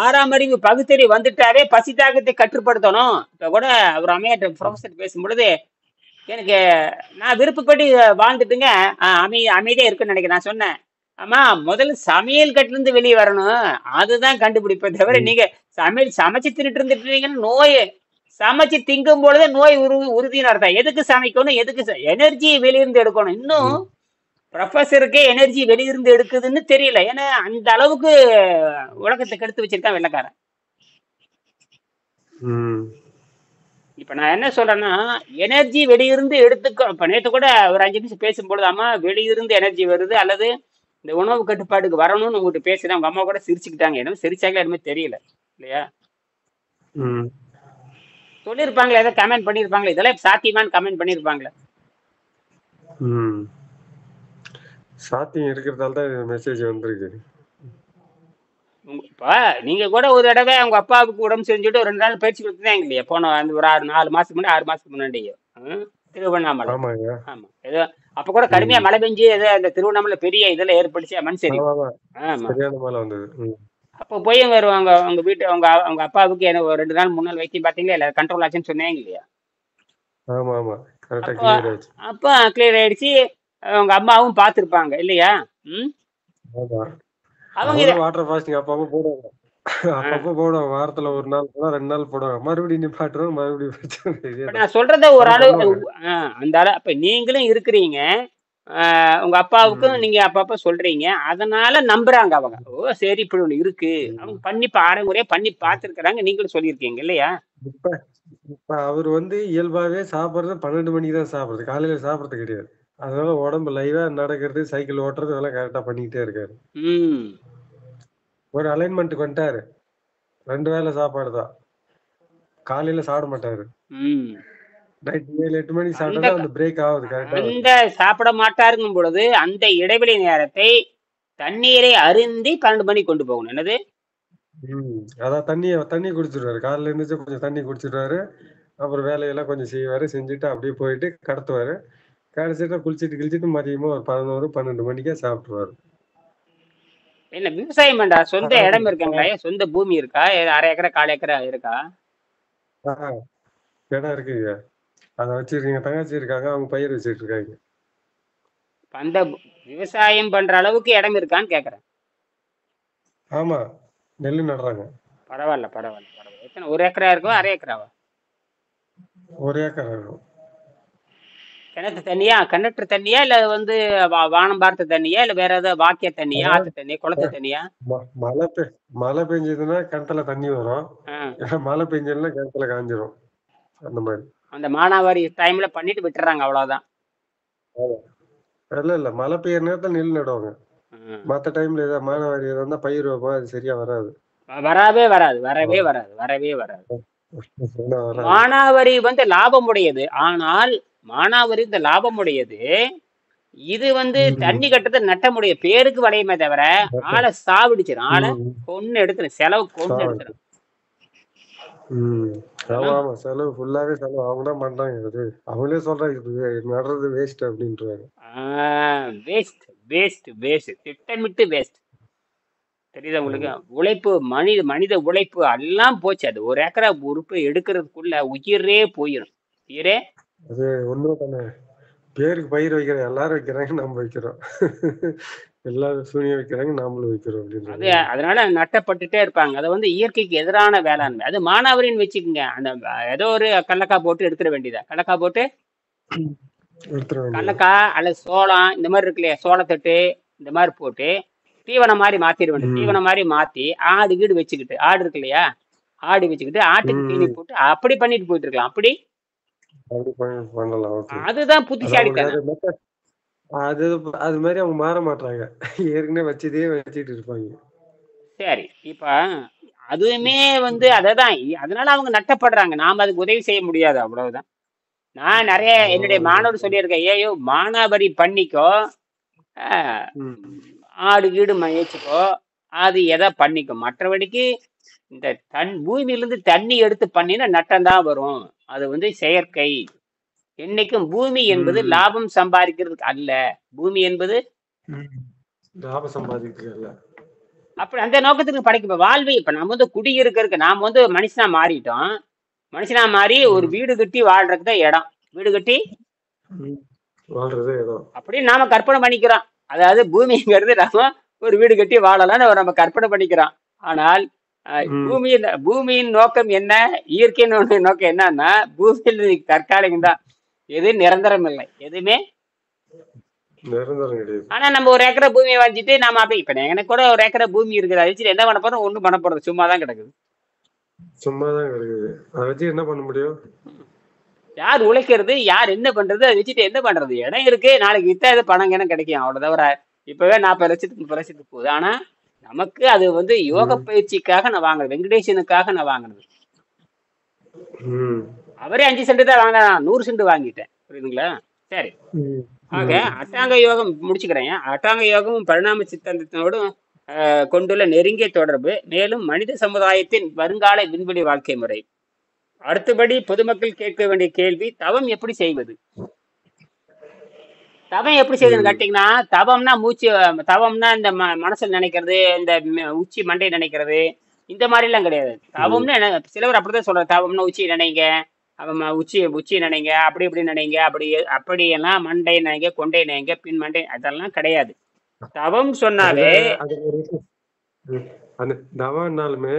ஆறாம் அறிவு பகுத்தறிவு வந்துட்டாவே பசி தாக்கத்தை கட்டுப்படுத்தணும். இப்ப கூட ஒரு அமையாட்ட ப்ரொஃபசர் பேசும் பொழுது எனக்கு, நான் விருப்பப்படி வாழ்ந்துட்டுங்க அமைதியா இருக்குன்னு நினைக்கிறேன். நான் சொன்னேன், ஆமா முதல்ல சமையல் கட்டுல இருந்து வெளியே வரணும், அதுதான் கண்டுபிடிப்பே தவிர ம், நீங்க சமைச்சு தின்னுட்டு இருந்துட்டீங்கன்னு நோய் சமைச்சு திங்கும் பொழுதே நோய் உறுதின்னு அர்த்தம். எதுக்கு சமைக்கணும், எதுக்கு எனர்ஜி வெளியிருந்து எடுக்கணும். இன்னும் ம், ப்ரொஃபஸருக்கே எனர்ஜி வெளியிருந்து எடுக்குதுன்னு தெரியல. ஏன்னா அந்த அளவுக்கு உலகத்தை கெடுத்து வச்சிருக்கான் வெள்ளக்காரன். ம். இப்ப நான் என்ன சொல்றேன்னா, எனர்ஜி வெளியிருந்து எடுத்துக்க. இப்ப நேற்று கூட ஒரு 5 நிமிஷம் பேசும்பொழுது, அம்மா வெளியிருந்து எனர்ஜி வருது அல்லது இந்த உணவு கட்டுப்பாட்டுக்கு வரணும்னு உங்ககிட்ட பேசுறேன். உங்க அம்மா கூட சிரிச்சுக்கிட்டாங்க. என்ன சிரிச்சாங்களா எதுவுமே தெரியல இல்லையா? ம். சொல்லியிருப்பாங்களே, ஏதோ கமெண்ட் பண்ணியிருப்பாங்களே, இதெல்லாம் சாத்தியமான்னு கமெண்ட் பண்ணியிருப்பாங்களே. ம். சாத்தியம் இருக்கிறதால தான் மெசேஜ் வந்திருக்கு. இப்ப நீங்க கூட ஒரு தடவை உங்க அப்பாவுக்கு உடம்பு செஞ்சுட்டு 2 நாள் பயிற்சி கொடுத்துதான் இல்லையா? போன அந்த ஒரு 4 மாசத்துக்கு முன்னாடி 6 மாசத்துக்கு முன்னாடியோ திருவண்ணாமலை. ஆமாங்க. ஆமா, ஏதோ அப்ப கூட கடுமையா ம். மழை பெஞ்சு ஏதோ அந்த திருவண்ணாமலை பெரிய இதெல்லாம் ஏற்படுச்சு, மண் சரிவு. ஆமா, ஆமா. ஆமா. சரியான மழை வந்தது. ம். அப்போ போய் வருவாங்க உங்க வீட்டு உங்க அப்பாவுக்கு எனக்கு ஒரு 2 நாள் 3 நாள் வைத்தியம் பார்த்தீங்களா, இல்லை கண்ட்ரோல் ஆச்சுன்னு சொன்னீங்க இல்லையா? ஆமா, ஆமா. கரெக்டா அப்போ கிளியர் ஆயிடுச்சு. அப்போ கிளியர் ஆயிடுச்சு. உங்க அம்மாவும் பார்த்துருப்பாங்க இல்லையா? ம். ஆமா. அவங்க இதை அவங்களும் வாட்டர் ஃபாஸ்டிங் அப்பப்போ போடுவாங்க. அப்பப்போ போடுவாங்க. வாரத்துல 1 நாள் போனா 2 நாள் போடுவாங்க. மறுபடியும் நிப்பாட்டுறோம். மறுபடியும் பிரச்சனை இப்ப இதேதான். நான் சொல்றத ஒரு ஆனா அளவு பண்ணுவாங்க. அந்த அளவு அப்ப நீங்களும் இருக்கிறீங்க. உங்க அப்பாவுக்கும் ம். நீங்க அப்பப்ப சொல்றீங்க, அதனால நம்புறாங்க அவங்க. ஓ சரி, இப்படி ஒண்ணு இருக்கு. அவங்க ம். பண்ணி அரைமுறையா பண்ணி பார்த்துருக்காங்க, நீங்களும் சொல்லியிருக்கீங்க இல்லையா? இப்ப இப்ப அவரு வந்து இயல்பாவே சாப்பிடுறது 12 மணிக்கு தான் சாப்பிடுறது. காலையில சாப்பிடுறது கிடையாது. அதனால உடம்பு லைவா நடக்கிறது, சைக்கிள் ஓட்டுறது இதெல்லாம் கரெக்ட்டா பண்ணிக்கிட்டே இருக்காரு. ம். ஒரு அலைன்மென்ட்க்கு வந்துட்டாரு. 2 வேளை சாப்பாடு தான். காலையில சாப்பிட மாட்டாரு. ம். நைட் 7, 8 மணிக்கு அந்த சாப்பிட்டா அந்த பிரேக் ஆகுது. கரெக்ட்டா வருது. அந்த சாப்பிட மாட்டாருங்கும் பொழுது அந்த இடைவெளி நேரத்தை தண்ணீரை அருந்தி 12 மணிக்கு கொண்டு போகணும். என்னது? ம். அதான் தண்ணி குடிச்சிருவாரு. காலைல எந்திரிச்சு கொஞ்சம் தண்ணி குடிச்சிருவாரு. அப்புறம் வேலையெல்லாம் கொஞ்சம் செய்வாரு. செஞ்சுட்டு அப்படியே போயிட்டு கடத்துவாரு. கடைசில குளிச்சுட்டு கிழிச்சிட்டு மதியமா ஒரு 11, 12 மணிக்கே சாப்பிட்டுருவாரு. என்ன விவசாயம் பண்றா? சொந்த அதாவது இடம் இருக்காங்களா? சொந்த பூமி இருக்கா? 1/2 ஏக்கரா 1/4 ஏக்கரா இருக்கா? ஆ இடம் இருக்குங்க. அத வச்சிருக்கீங்க. தங்கச்சி இருக்காங்க. அவங்க பயிர் வச்சுட்டு இருக்காங்க. அந்த விவசாயம் பண்ற அளவுக்கு இடம் இருக்கான்னு கேக்குறேன். ஆமா. நெல்லு நடுறாங்க. பரவாயில்ல, பரவாயில்ல, பரவாயில்ல. எத்தனை, 1 ஏக்கரா இருக்கோ 1/2 ஏக்கராவா? 1 ஏக்கர் இருக்கும். கிணத்து தண்ணியா, கண்டக்டர் தண்ணியா, இல்ல வந்து வானம் பார்த்த தண்ணியா, இல்ல வேற ஏதாவது வாக்கிய தண்ணியா, அதாவது ஆத்து தண்ணியா, குளத்து தண்ணியா? மழை மழை பெஞ்சதுன்னா கிணத்துல தண்ணி வரும். ஆ. மழை பெஞ்சதுன்னா கிணத்துல காஞ்சிரும். அந்த மாதிரி. அந்த மானாவாரி டைம்ல பண்ணிட்டு விட்டுறாங்க, அவ்வளவுதான். ஆமா. இல்ல. மழை பெய்யுற நேரத்துல நெல் நடுவாங்க. ம். மத்த டைம்ல ஏதாவது மானாவாரி ஏதா இருந்தா பயிர் வைப்போம். அது சரியா வராது. வரவே வராது, வரவே ஆமா. வராது, வரவே வராது. சொன்னா வராது. மானாவாரி வந்து லாபமுடையது. ஆனால் மானாவாரி இந்த லாபமுடையது. இது வந்து ம். தண்ணி கட்டுறது நட்டமுடைய பேருக்கு வளையுமே தவிர ஆளை சாவிடிச்சிடும். ஆளை ம். கொன்னு எடுத்துரும், செலவு கொன்னு சாவடிச்சு. எடுத்துரும். ம். ஆமா, அதெல்லாம் ஆமா. செலவு ஃபுல்லாவே செலவு. அவங்க தான் பண்றாங்க அது. அவங்களே சொல்றாங்க இது நடுறது வேஸ்ட் அப்படின்றாங்க. வேஸ்ட், வேஸ்ட், வேஸ்ட், திட்டமிட்டு வேஸ்ட். தெரியுதா உங்களுக்கு? ஆமா. உழைப்பு, மனித மனித உழைப்பு எல்லாம் போச்சு. அது 1 ஏக்கரா உறுப்பு எடுக்கிறதுக்குள்ள உயிரே போயிடும். உயிரே அது உண்மைதானே. பேருக்கு பயிர் வைக்கிறோம், எல்லாரும் வைக்கிறாங்க, நம்ம வைக்கிறோம். எல்லாரும் சூனியம் வைக்கிறாங்க, நாமளும் வைக்கிறோம் அப்படின்ற அது மாதிரி. அதனால நட்டப்பட்டுட்டே இருப்பாங்க. அதை வந்து இயற்கைக்கு எதிரான வேளாண்மை. அது மானாவரின்னு வச்சுக்கோங்க. அந்த ஏதோ ஒரு கடலக்காய் போட்டு எடுத்துட வேண்டியதா. கடலக்காய் போட்டு எடுத்துட வேண்டியது. கடலக்காய் அல்லது சோளம் இந்த மாதிரி இருக்கு இல்லையா, சோளத்தட்டு இந்த மாதிரி போட்டு தீவனம் மாதிரி மாத்திர வேண்டியது. ம் தீவனம் மாதிரி மாத்தி ஆடு கீடு வச்சுக்கிட்டு, ஆடு இருக்கு இல்லையா, ஆடு வச்சுக்கிட்டு ஆட்டுக்கு தீனி ம் போட்டு அப்படி பண்ணிட்டு போயிட்டு இருக்கலாம். அப்படி அப்படி பண்ணலாம். ஓகே. அதுதான் அது அவங்களுக்கு புத்திசாலித்தனம். அது method- அது அது மாதிரி அவங்க மாற மாட்டாங்க. ஏற்கனவே வச்சதே வச்சுட்டு இருப்பாங்க. சரி, இப்ப அதுவுமே வந்து அததான் அதனால அவங்க நட்டப்படுறாங்க. நாம அதுக்கு உதவி செய்ய முடியாது, அவ்வளவுதான். நான் நிறைய என்னுடைய மாணவர் அவ்வளவுதான். சொல்லியிருக்கேன், ஏயோ மானாவரி பண்ணிக்கோ, ஆஹ், ம் ஆடு கீடு மேய்ச்சிக்கோ, அது எதை பண்ணிக்கோ. மற்றபடிக்கு இந்த பூமியிலிருந்து தண்ணி எடுத்து பண்ணினா நட்டம் தான் வரும். அது வந்து செயற்கை. என்னைக்கும் பூமி என்பது ம் லாபம் சம்பாதிக்கிறதுக்கு அல்ல. பூமி என்பது ம். லாபம் சம்பாதிக்கிறதுல. அப்படி அந்த நோக்கத்துக்கு படைக்க வாழ்வு. இப்ப நம்ம வந்து குடியிருக்கிறதுக்கு நாம வந்து மனுஷனா மாறிட்டோம். மனுஷனா மாறி ஒரு ம் வீடு கட்டி வாழ்றதுக்கு தான் இடம். வீடு கட்டி ம். வாழ்றது ஏதோ. அப்படின்னு நாம கற்பனை பண்ணிக்கிறோம். அதாவது பூமிங்கிறது நாம ஒரு வீடு கட்டி வாழலாம்னு நம்ம கற்பனை பண்ணிக்கிறோம். ஆனால் ம் பூமியின் நோக்கம் என்ன, இயற்கையின் நோக்கம் என்னன்னா, பூமியில் தற்காலிகம் தான். எது நிரந்தரம் இல்லை, எதுவுமே. நிரந்தரம் கிடையாது. ஆனா நம்ம ஒரு ஏக்கரை பூமியை வாங்கிட்டு நாம அப்படி இப்ப எனக்கு கூட ஒரு ஏக்கரை பூமி இருக்குது. அதை வச்சுட்டு என்ன பண்ண போறோம்? ஒண்ணும் பண்ண போறது, சும்மா தான் கிடக்குது. சும்மாதான் கிடக்குது. அதை வச்சு என்ன பண்ண முடியும்? யார் உழைக்கிறது, யார் என்ன பண்றது, அதை வச்சுட்டு என்ன பண்றது? இடம் இருக்கு, நாளைக்கு வித்தா இது பணம் கிணம் கிடைக்கும், அவ்வளவு தவிர இப்பவே 40 லட்சத்துக்கு 30 லட்சத்துக்கு போகுது. ஆனா நமக்கு அது வந்து யோக ம் பயிற்சிக்காக நான் வாங்குறது, வெங்கடேசனுக்காக நான் வாங்கினது. ம் அவரே 5 சென்ட் தான் வாங்கினான், 100 சென்ட் வாங்கிட்டேன். புரியுதுங்களா? சரி. ம் ஆக ம் அட்டாங்க யோகம் முடிச்சுக்கிறேன். அட்டாங்க யோகமும் பரிணாம சித்தாந்தத்தினோடும் கொண்டுள்ள நெருங்கிய தொடர்பு, மேலும் மனித சமுதாயத்தின் வருங்கால விண்வெளி வாழ்க்கை முறை. அடுத்தபடி பொதுமக்கள் கேட்க வேண்டிய கேள்வி, தவம் எப்படி செய்வது? தவம் எப்படி செய்யுதுன்னு ம் கேட்டீங்கன்னா, தவம்னா மூச்சு. தவம்னா இந்த மனசுல நினைக்கிறது, இந்த உச்சி மண்டை நினைக்கிறது, இந்த மாதிரி எல்லாம் கிடையாது. ம் தவம்னு சிலவர் அப்படிதான் சொல்றாரு. தவம்னா உச்சி நினைங்க, உச்சி உச்சி நினைங்க, அப்படி இப்படி நினைங்க, அப்படியெல்லாம் மண்டை நினைங்க, கொண்டை நினைங்க, பின் மண்டை, அதெல்லாம் கிடையாது. தவம் சொன்னாவே அதுதான் அது ஒரு விஷயம். ம். அந்த தவம்னாலுமே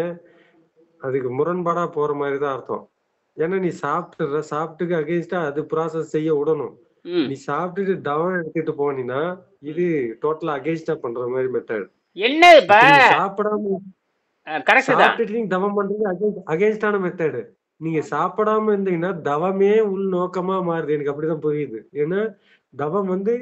அதுக்கு முரண்பாடா போற மாதிரி தான் அர்த்தம். ஏன்னா நீ சாப்பிட்டுக்கு அகேன்ஸ்டா அது ப்ராசஸ் செய்ய விடணும். ம் நீ சாப்பிட்டுட்டு தவம் எடுத்துட்டு போனீங்கன்னா இது டோட்டலா அகேன்ஸ்டா பண்ற மாதிரி மெத்தட். என்ன இப்ப இப்ப நீங்க சாப்பிடாம கரெக்ட் தான். சாப்பிட்டுட்டு நீங்க தவம் பண்றது அகேன்ஸ்டான மெத்தடு. நீங்க சாப்பிடாம இருந்தீங்கன்னா தவமே உள் நோக்கமா மாறுது. எனக்கு அப்படிதான் புரியுது. ஏன்னா தவம் இது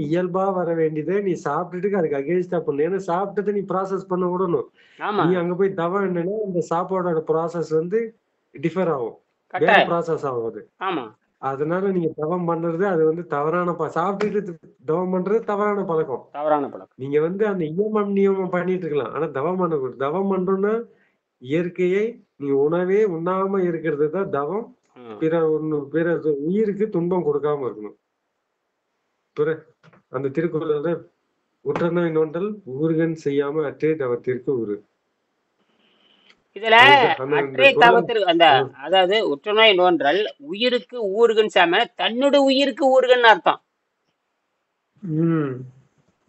இயல்பா வர வேண்டியது. நீ சாப்பிட்டுட்டு அதுக்கு அகேன்ஸ்டா பண்ணு. ஏன்னா சாப்பிட்டதை நீ ப்ராசஸ் பண்ண விடணும். ஆமா, நீ அங்க போய் தவம் என்னன்னா இந்த சாப்பாடோட ப்ராசஸ் டிஃபர் ஆகும். வேற கட்டாயம். ப்ராசஸ் ஆகும் அது. ஆமா, அதனால நீங்க தவம் பண்றது அது தவறான சாப்பிட்டுட்டு தவம் பண்றது தவறான பழக்கம். தவறான பழக்கம். நீங்க அந்த நியமம் பண்ணிட்டு இருக்கலாம். ஆனா தவம் பண்ணக்கூடாது. தவம் பண்றோம்னா இயற்கையை நீ உணவே உண்ணாம இருக்கிறது தான் தவம். ம். பிற உயிருக்கு துன்பம் கொடுக்காம இருக்கணும். பிற அந்த திருக்குறள் உற்றநோய் நோண்டல் ஊர்கன் செய்யாம அற்றே தவத்திற்கு உரு. இதுல அந்த அற்றே குறள் தவத்திற்கு அந்த அதாவது உற்றுநோய் நோன்றல் உயிருக்கு ஊறுகன் சாம தன்னோட உயிருக்கு ஊறுகன்னு அர்த்தம். ம்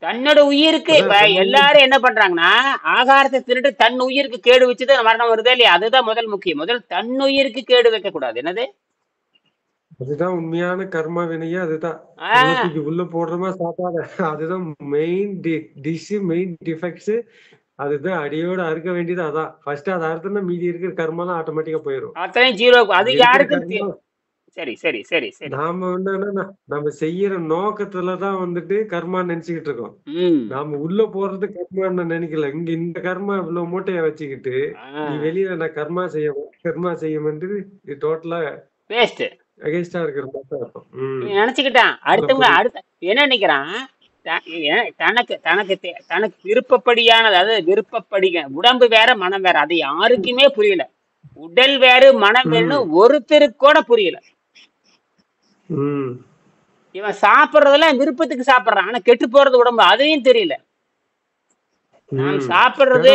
தன்னோட உயிருக்கு இப்ப அதான் எல்லாரும் என்ன பண்றாங்கன்னா, ஆகாரத்தை திருட்டு தன் உயிருக்கு கேடு வச்சுதான் மரணம் வருதே இல்லையா? அதுதான் முதல் முக்கியம். முதல் தன் உயிருக்கு கேடு வைக்க கூடாது. என்னது? அதுதான் உண்மையான கர்ம வினையே. அதுதான் ஆஹ் உள்ள போடுறோமா சாப்பாடு. அதுதான் மெயின் மெயின் டிஃபெக்ட்ஸ். அதுதான் அடியோட அறுக்க வேண்டியது. அதான் ஃபர்ஸ்ட் அதை அறுத்தோம்னா மீதி இருக்கிற கர்மெல்லாம் ஆட்டோமேட்டிக்கா போயிடும். அத்தனையும் ஜீரோ. அது இருக்கிற யாருக்கும் கர்மம் சரி சரி சரி சரி. நாம என்னன்னா நம்ம செய்யற நோக்கத்துலதான் கர்மா நினைச்சுக்கிட்டு இருக்கோம். ம் நாம உள்ள போறது கர்மான்னு நினைக்கல. இந்த கர்மா இவ்வளவு மூட்டையை வச்சுக்கிட்டு நீ வெளியில நான் கர்மா செய்யமென்று டோட்டலா வேஸ்ட் அகேன்ஸ்டா இருக்கிற மாதிரி அர்த்தம். நினைச்சுக்கிட்டான். அடுத்தவங்க அடுத்த என்ன நினைக்கிறான், தனக்கு விருப்பப்படியானது, அதாவது விருப்பப்படி உடம்பு வேற மனம் வேற, அது யாருக்குமே புரியல. உடல் வேறு மனம் வேறுன்னு ஒருத்தருக்கு கூட புரியல. இவன் சாப்பிடுறதெல்லாம் விருப்பத்துக்கு சாப்பிடுறான், ஆனா கெட்டு போறது உடம்பு, அதையும் தெரியல. நான் சாப்பிடுறது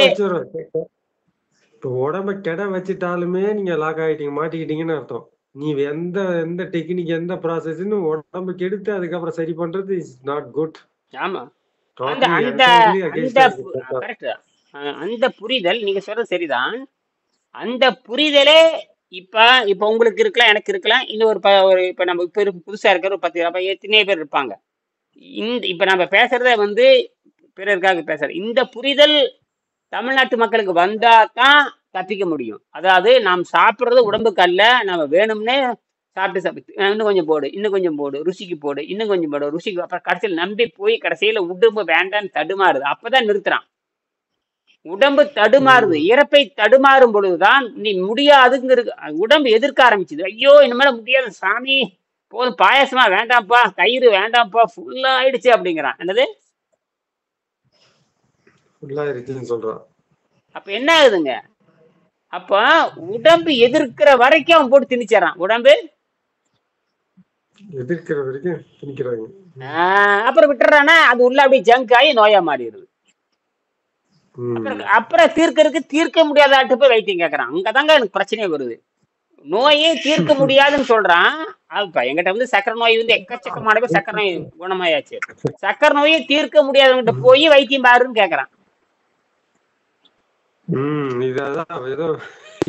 இப்ப உடம்ப கெட வச்சுட்டாலுமே நீங்க லாக் ஆயிட்டீங்க, மாட்டிக்கிட்டீங்கன்னு அர்த்தம். நீ எந்த எந்த டெக்னிக் எந்த ப்ராசஸ்ன்னு உடம்புக்கு எடுத்து அதுக்கப்புறம் சரி பண்றது இஸ் நாட் குட். ஆமா. அந்த டோட்டலி அந்த என்டையர்லி அந்த அகைன்ஸ்டா இருக்கு. கரெக்ட். அந்த புரிதல் நீங்க சொல்றது சரிதான். அந்த புரிதலே இப்ப இப்ப உங்களுக்கு இருக்கலாம், எனக்கு இருக்கலாம், இன்னும் ஒரு இப்ப நம்ம இப்ப புதுசா இருக்கிற ஒரு 10 அப்ப எத்தனையோ பேர் இருப்பாங்க. இப்ப நம்ம பேசுறத வந்து பிறருக்காக பேசுற இந்த புரிதல் தமிழ்நாட்டு மக்களுக்கு வந்தா தான் தப்பிக்க முடியும். அதாவது நாம் சாப்பிடுறது உடம்புக்கு அல்ல, நம்ம வேணும்னே சாப்பிட்டு சாப்பிட்டு இன்னும் கொஞ்சம் போடு, இன்னும் கொஞ்சம் போடு, ருசிக்கு போடு, இன்னும் கொஞ்சம் போடு, ருசிக்கு, அப்புறம் கடைசியில் நம்பி போய் கடைசியில உடம்பு வேண்டான்னு தடுமாறுது. அப்பதான் நிறுத்துறான். உடம்பு தடுமாறுது, இறப்பை தடுமாறும் பொழுதுதான் நீ முடியாதுங்கிற உடம்பு எதிர்க்க ஆரம்பிச்சுது. ஐயோ இனிமேல முடியாது சாமி, போதும் பாயாசமா வேண்டாம்ப்பா, தயிர் வேண்டாம்ப்பா, ஃபுல்லா ஆயிடுச்சு அப்படிங்கிறான். என்னது ஃபுல்லா இருக்குன்னு சொல்றான். அப்ப என்ன ஆகுதுங்க? அப்ப உடம்பு எதிர்க்கிற வரைக்கும் அவன் போட்டு திணிச்சான். உடம்பு எதிர்க்கிற வரைக்கும் திணிக்கிறாங்க. அப்புறம் விட்டுறானா, அது உள்ள அப்படியே ஜங்க் ஆகி நோயா மாறிடுது. அப்புறம் தீர்க்க முடியாதாட்டு போய் வைத்தியம் கேட்கறான். அங்கதாங்க எனக்கு பிரச்சனையே வருது. நோயே தீர்க்க முடியாதுன்னு சொல்றான். அப்ப எங்கிட்ட வந்து சக்கரை நோய் வந்து எக்கச்சக்கமான பேர் சக்கரை நோய் குணமாயாச்சு. சக்கரை நோயை தீர்க்க முடியாதவங்கிட்ட போய் வைத்தியம் பாருன்னு கேக்குறான். இதான் ஏதோ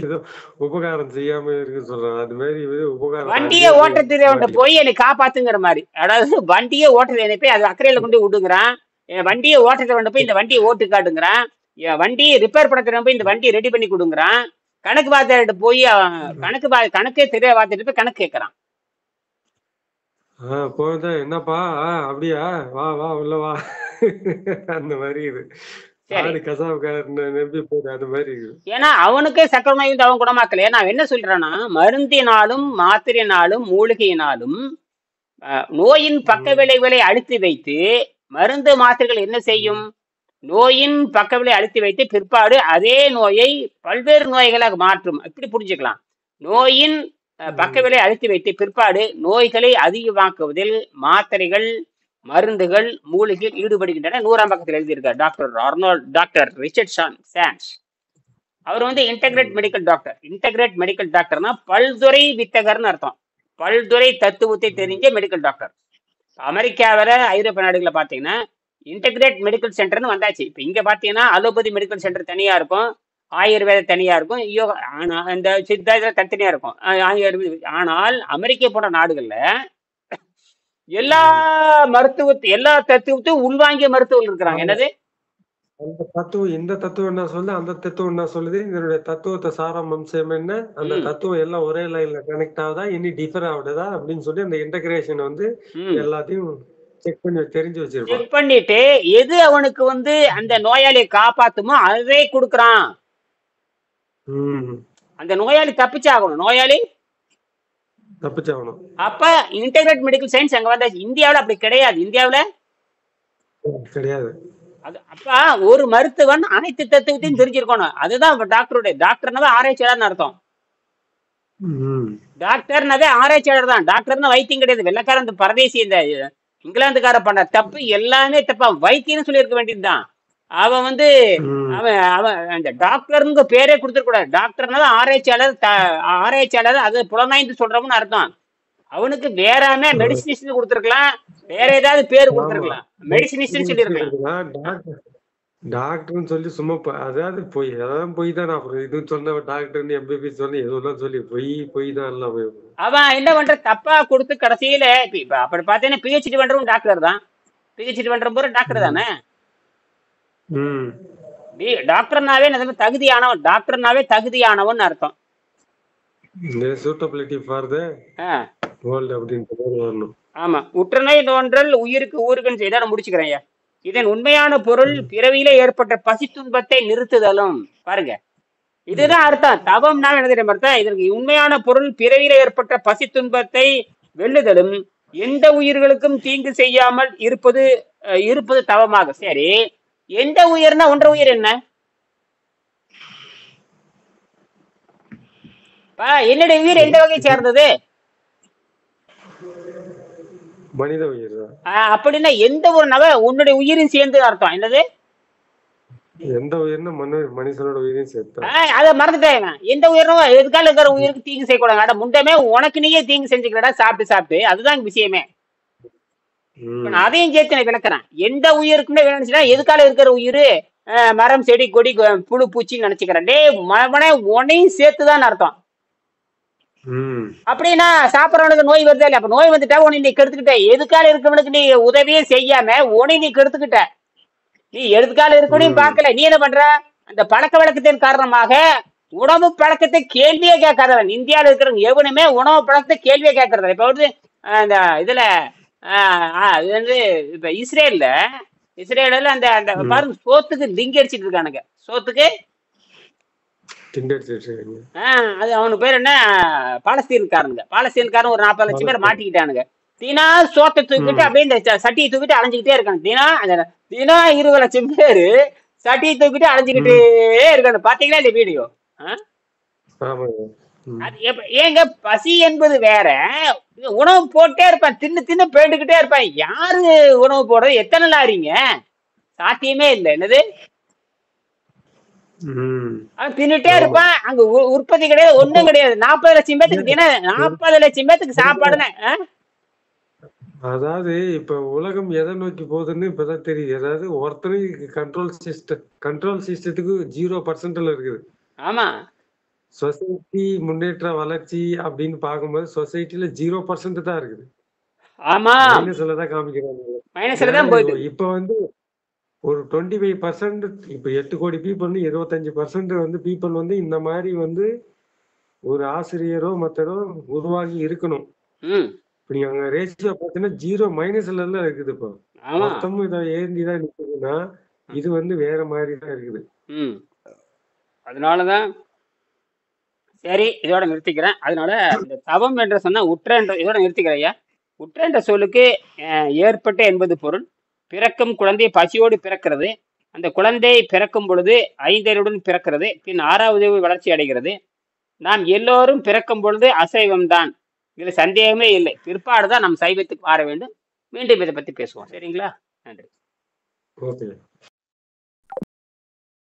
ஏதோ உபகாரம் செய்யாம இருக்கு சொல்றான். அது மாதிரி உபகாரம் வண்டியை ஓட்ட தெரியவன்ட்ட போய் என்னை காப்பாத்துங்கிற மாதிரி. அதாவது வண்டியை ஓட்ட தெரிய போய் அது அக்கறையில கொண்டு விடுங்கிறான். என் வண்டியை ஓட்ட தெரியவன்ட்ட போய் இந்த வண்டியை ஓட்டு காட்டுங்கிறான். என் வண்டியை ரிப்பேர் பண்ண தெரியவன் போய் இந்த வண்டியை ரெடி பண்ணி கொடுங்குறான். கணக்கு பார்த்துட்டு போய் கணக்கே தெரிய பார்த்துட்டு போய் கணக்கு கேட்கறான். போதான் என்னப்பா அப்படியா, வா வா உள்ள வா, அந்த மாதிரி இது. ஏன்னா அவனுக்கே சக்கரை நோய் வந்து அவன் குணமாக்கல. நான் என்ன சொல்றேன்னா, மருந்தினாலும் மாத்திரையினாலும் மூலிகையினாலும் நோயின் பக்க விளைவுகளை அழுத்தி வைத்து, மருந்து மாத்திரைகள் என்ன செய்யும்? நோயின் பக்க விளைவை அழுத்தி வைத்து பிற்பாடு அதே நோயை பல்வேறு நோய்களாக மாற்றும். இப்படி புரிஞ்சுக்கலாம். நோயின் பக்க விளைவை அழுத்தி வைத்து பிற்பாடு நோய்களை அதிகமாக்குவதில் மாத்திரைகள், மருந்துகள், மூலிகைகள் ஈடுபடுகின்றன. 100ஆம் பக்கத்தில் எழுதியிருக்கார் டாக்டர் ரிச்சர்ட் சான்ஸ். அவர் வந்து integrate medical doctor. Integrate medical டாக்டர்னா பல்துறை வித்தகர்னு அர்த்தம். பல்துறை தத்துவத்தை தெரிஞ்ச மெடிக்கல் டாக்டர். அமெரிக்காவில், ஐரோப்பிய நாடுகளில் பார்த்தீங்கன்னா இன்டகிரேட் மெடிக்கல் சென்டர்னு வந்தாச்சு. இப்போ இங்கே பார்த்தீங்கன்னா அலோபதி மெடிக்கல் சென்டர் தனியாக இருக்கும், ஆயுர்வேத தனியாக இருக்கும், யோகா இந்த சித்தா இதில் தனித்தனியாக இருக்கும். ஆனால் அமெரிக்கா போன்ற நாடுகளில் எல்லா எல்லா தத்துவத்தையும் உள்வாங்கிய மருத்துவர்கள் இருக்கிறாங்க. என்னது அந்த தத்துவம், இந்த தத்துவம் என்ன சொல்லுது, அந்த தத்துவம் என்ன சொல்லுது, இதனுடைய தத்துவத்தை சாரம் அம்சம் என்ன, அந்த தத்துவம் எல்லாம் ஒரே லைன்ல கனெக்ட் ஆகுதா, இனி டிஃபர் ஆகுதா அப்படின்னு சொல்லி அந்த இன்டகிரேஷன் வந்து எல்லாத்தையும் செக் பண்ணி தெரிஞ்சு வச்சிருப்பான். செக் பண்ணிட்டு எது அவனுக்கு வந்து அந்த நோயாளியை காப்பாத்துமோ அதே கொடுக்கறான். அந்த நோயாளி தப்பிச்சாகணும். நோயாளி தப்பிச்சாகணும். அப்ப இன்டகிரேட் மெடிக்கல் சயின்ஸ் அங்க வந்தாச்சு. இந்தியாவில் அப்படி கிடையாது. இந்தியாவில் கிடையாது. அது அப்ப ஒரு மருத்துவன் அனைத்து தத்துவத்தையும் தெரிஞ்சிருக்கணும். அதுதான் டாக்டர்னாவே ஆராய்ச்சியாளர்னு அர்த்தம். டாக்டர்னாவே ஆராய்ச்சியாளர் தான். டாக்டர்னா வைத்தியம் கிடையாது. வெள்ளக்காரன் இந்த பரதேசி இந்த இங்கிலாந்துக்கார பண்ண தப்பு எல்லாமே தப்பா. வைத்தியம்னு சொல்லியிருக்க வேண்டியதுதான். அவன் வந்து அவன் அந்த டாக்டருங்க பேரே கொடுத்துட கூடாது. டாக்டர்னால ஆராய்ச்சியாளர் அது புலனாய்ந்து சொல்றவன்னு அர்த்தம். அவனுக்கு வேறாமே மெடிசினிஸ்ட் கொடுத்துருக்கலாம், வேற ஏதாவது பேர் கொடுத்துருக்கலாம், மெடிசினிஸ்ட் சொல்லிருக்கலாம். டாக்டர்னு சொல்லி சும்மா அதாவது போய் தான் அப்புறம் இது சொன்ன டாக்டர் எம்பிபிஎஸ் சொன்ன எதுவும் சொல்லி போய் தான் எல்லாம். அவன் என்ன பண்ற, தப்பா கொடுத்து கடைசியில இப்ப அப்படி பார்த்தீங்கன்னா பிஹெச்டி பண்றவன் டாக்டர் தான். பிஹெச்டி பண்ற போற டாக்டர் தானே. டாக்டர்னாவே தகுதியானவன். டாக்டர்னாவே தகுதியானவன் அர்த்தம். சூட்டபிலிட்டி ஃபார் தி வேர்ல்ட் அப்படின்றது வரணும். ஆமா. உற்றநோய் தோன்றல் உயிருக்கு ஊருக்குன்னு செய்தா நான் முடிச்சுக்கிறேன். இதன் உண்மையான பொருள் பிறவியில ஏற்பட்ட பசி துன்பத்தை நிறுத்துதலும். பாருங்க, இதுதான் அர்த்தம். தவம் நான் எழுதுறேன். இதற்கு உண்மையான பொருள் பிறவியில ஏற்பட்ட பசி துன்பத்தை வெல்லுதலும் எந்த உயிர்களுக்கும் தீங்கு செய்யாமல் இருப்பது தவமாக. சரி, எந்த உயிர்னா ஒன்ற உயிர் என்ன? என்னுடைய உயிர் எந்த வகையை சேர்ந்தது? மனித உயிர். அப்படின்னா எந்த ஒரு உன்னுடைய உயிரும் சேர்ந்து அர்த்தம் என்னது? எந்த உயிரினும் மனுஷனோட உயிரையும் சேர்த்தான். அதை மறந்துட்டேன் இவன். எந்த உயிரும் எதுக்கால இருக்கிற உயிருக்கு தீங்கு செய்யக்கூடாது. முண்டமே உனக்கு நீயே தீங்கு செஞ்சுக்கிறடா சாப்பிட்டு சாப்பிட்டு. அதுதான் விஷயமே. இப்ப நான் அதையும் சேர்த்து நான் விளக்குறேன். எந்த உயிருக்குமே வேணும்னுச்சுன்னா எதுக்கால இருக்கிற உயிர் மரம் செடி கொடி புழு பூச்சின்னு நினைச்சுக்கிறேன். டே மவனே உனையும் சேர்த்துதான் அர்த்தம். அப்படின்னா சாப்பிடறவனுக்கு நோய் வருதா இல்ல? அப்ப நோய் வந்துட்டா உன்னை நீ கெடுத்துக்கிட்ட. எதுக்கால இருக்கவனுக்கு நீ உதவியே செய்யாம உன்னை நீ கெடுத்துக்கிட்ட. நீ எதுக்கால இருக்கணும் பார்க்கல. நீ என்ன பண்ற? அந்த பழக்க வழக்கத்தின் காரணமாக உணவு பழக்கத்தை கேள்வியே கேட்காதவன். இந்தியாவில் இருக்கிறவங்க எவனுமே உணவு பழக்கத்தை கேள்வியே கேட்கறது. இப்ப வந்து இந்த இதுல இது வந்து இப்ப இஸ்ரேல அந்த அந்த பாருங்க சோத்துக்கு லிங்க் அடிச்சிட்டு இருக்கானுங்க. சோத்துக்கு அது அவனுக்கு பேர் என்ன? பாலஸ்தீன்காரன் ஒரு 40 லட்சம் பேர் மாட்டிக்கிட்டானுங்க. தினா சோத்தை தூக்கிட்டு அப்படியே இந்த சட்டியை தூக்கிட்டு அலைஞ்சுக்கிட்டே இருக்காங்க. தினா 20 லட்சம் பேரு சட்டியை தூக்கிட்டு அலைஞ்சுக்கிட்டே இருக்காங்க. பாத்தீங்களா இந்த வீடியோ? ஏங்க பசி என்பது வேற, உணவு போட்டே இருப்பான், தின்னு தின்னு போயிட்டுக்கிட்டே இருப்பான். யாரு உணவு போடுறது? எத்தனை லாரிங்க? சாத்தியமே இல்லை. என்னது அவன் தின்னுட்டே இருப்பான். அங்க உற்பத்தி கிடையாது, ஒண்ணும் கிடையாது. 40 லட்சம் பேத்துக்கு தினம் 40 லட்சம் பேத்துக்கு சாப்பாடுன்னு. அதாவது இப்ப உலகம் எதை நோக்கி போகுதுன்னு இப்பதான் தெரியுது. அதாவது ஒருத்தருக்கு கண்ட்ரோல் சிஸ்டத்துக்கு 0% இருக்குது. ஆமா, சொசைட்டி முன்னேற்ற வளர்ச்சி அப்படின்னு பார்க்கும்போது சொசைட்டில 0% தான் இருக்குது. ஆமா, மைனஸ்ல தான் காமிக்கிறாங்க. மைனஸ்ல தான் போயிட்டு. இப்ப வந்து ஒரு 25%, இப்ப 8 கோடி பீப்புள் 25% வந்து பீப்புள் வந்து இந்த மாதிரி வந்து ஒரு ஆசிரியரோ மற்றோ உருவாகி இருக்கணும். இப்ப நீங்க அங்க ரேஷியோ பார்த்தீங்கன்னா 0 மைனஸ்ல எல்லாம் இருக்குது. இப்போ மொத்தமும் இதை ஏந்திதான் நிக்குதுன்னா இது வந்து வேற மாதிரி தான் இருக்குது. அதனாலதான் சரி இதோட நிறுத்திக்கிறேன். அதனால இந்த தவம் என்ற சொன்னா உற்ற என்ற இதோட நிறுத்திக்கிறேன் ஐயா. உற்ற என்ற சொல்லுக்கு ஏற்பட்ட என்பது பொருள். பிறக்கும் குழந்தை பசியோடு பிறக்கிறது. அந்த குழந்தை பிறக்கும் பொழுது 5 அறிவுடன் பிறக்கிறது. பின் 6வது வளர்ச்சி அடைகிறது. நாம் எல்லோரும் பிறக்கும் பொழுது அசைவம் தான். இதுல சந்தேகமே இல்லை. பிற்பாடுதான் நாம் சைவத்துக்கு மாற வேண்டும். மீண்டும் இதை பத்தி பேசுவோம். சரிங்களா? நன்றி.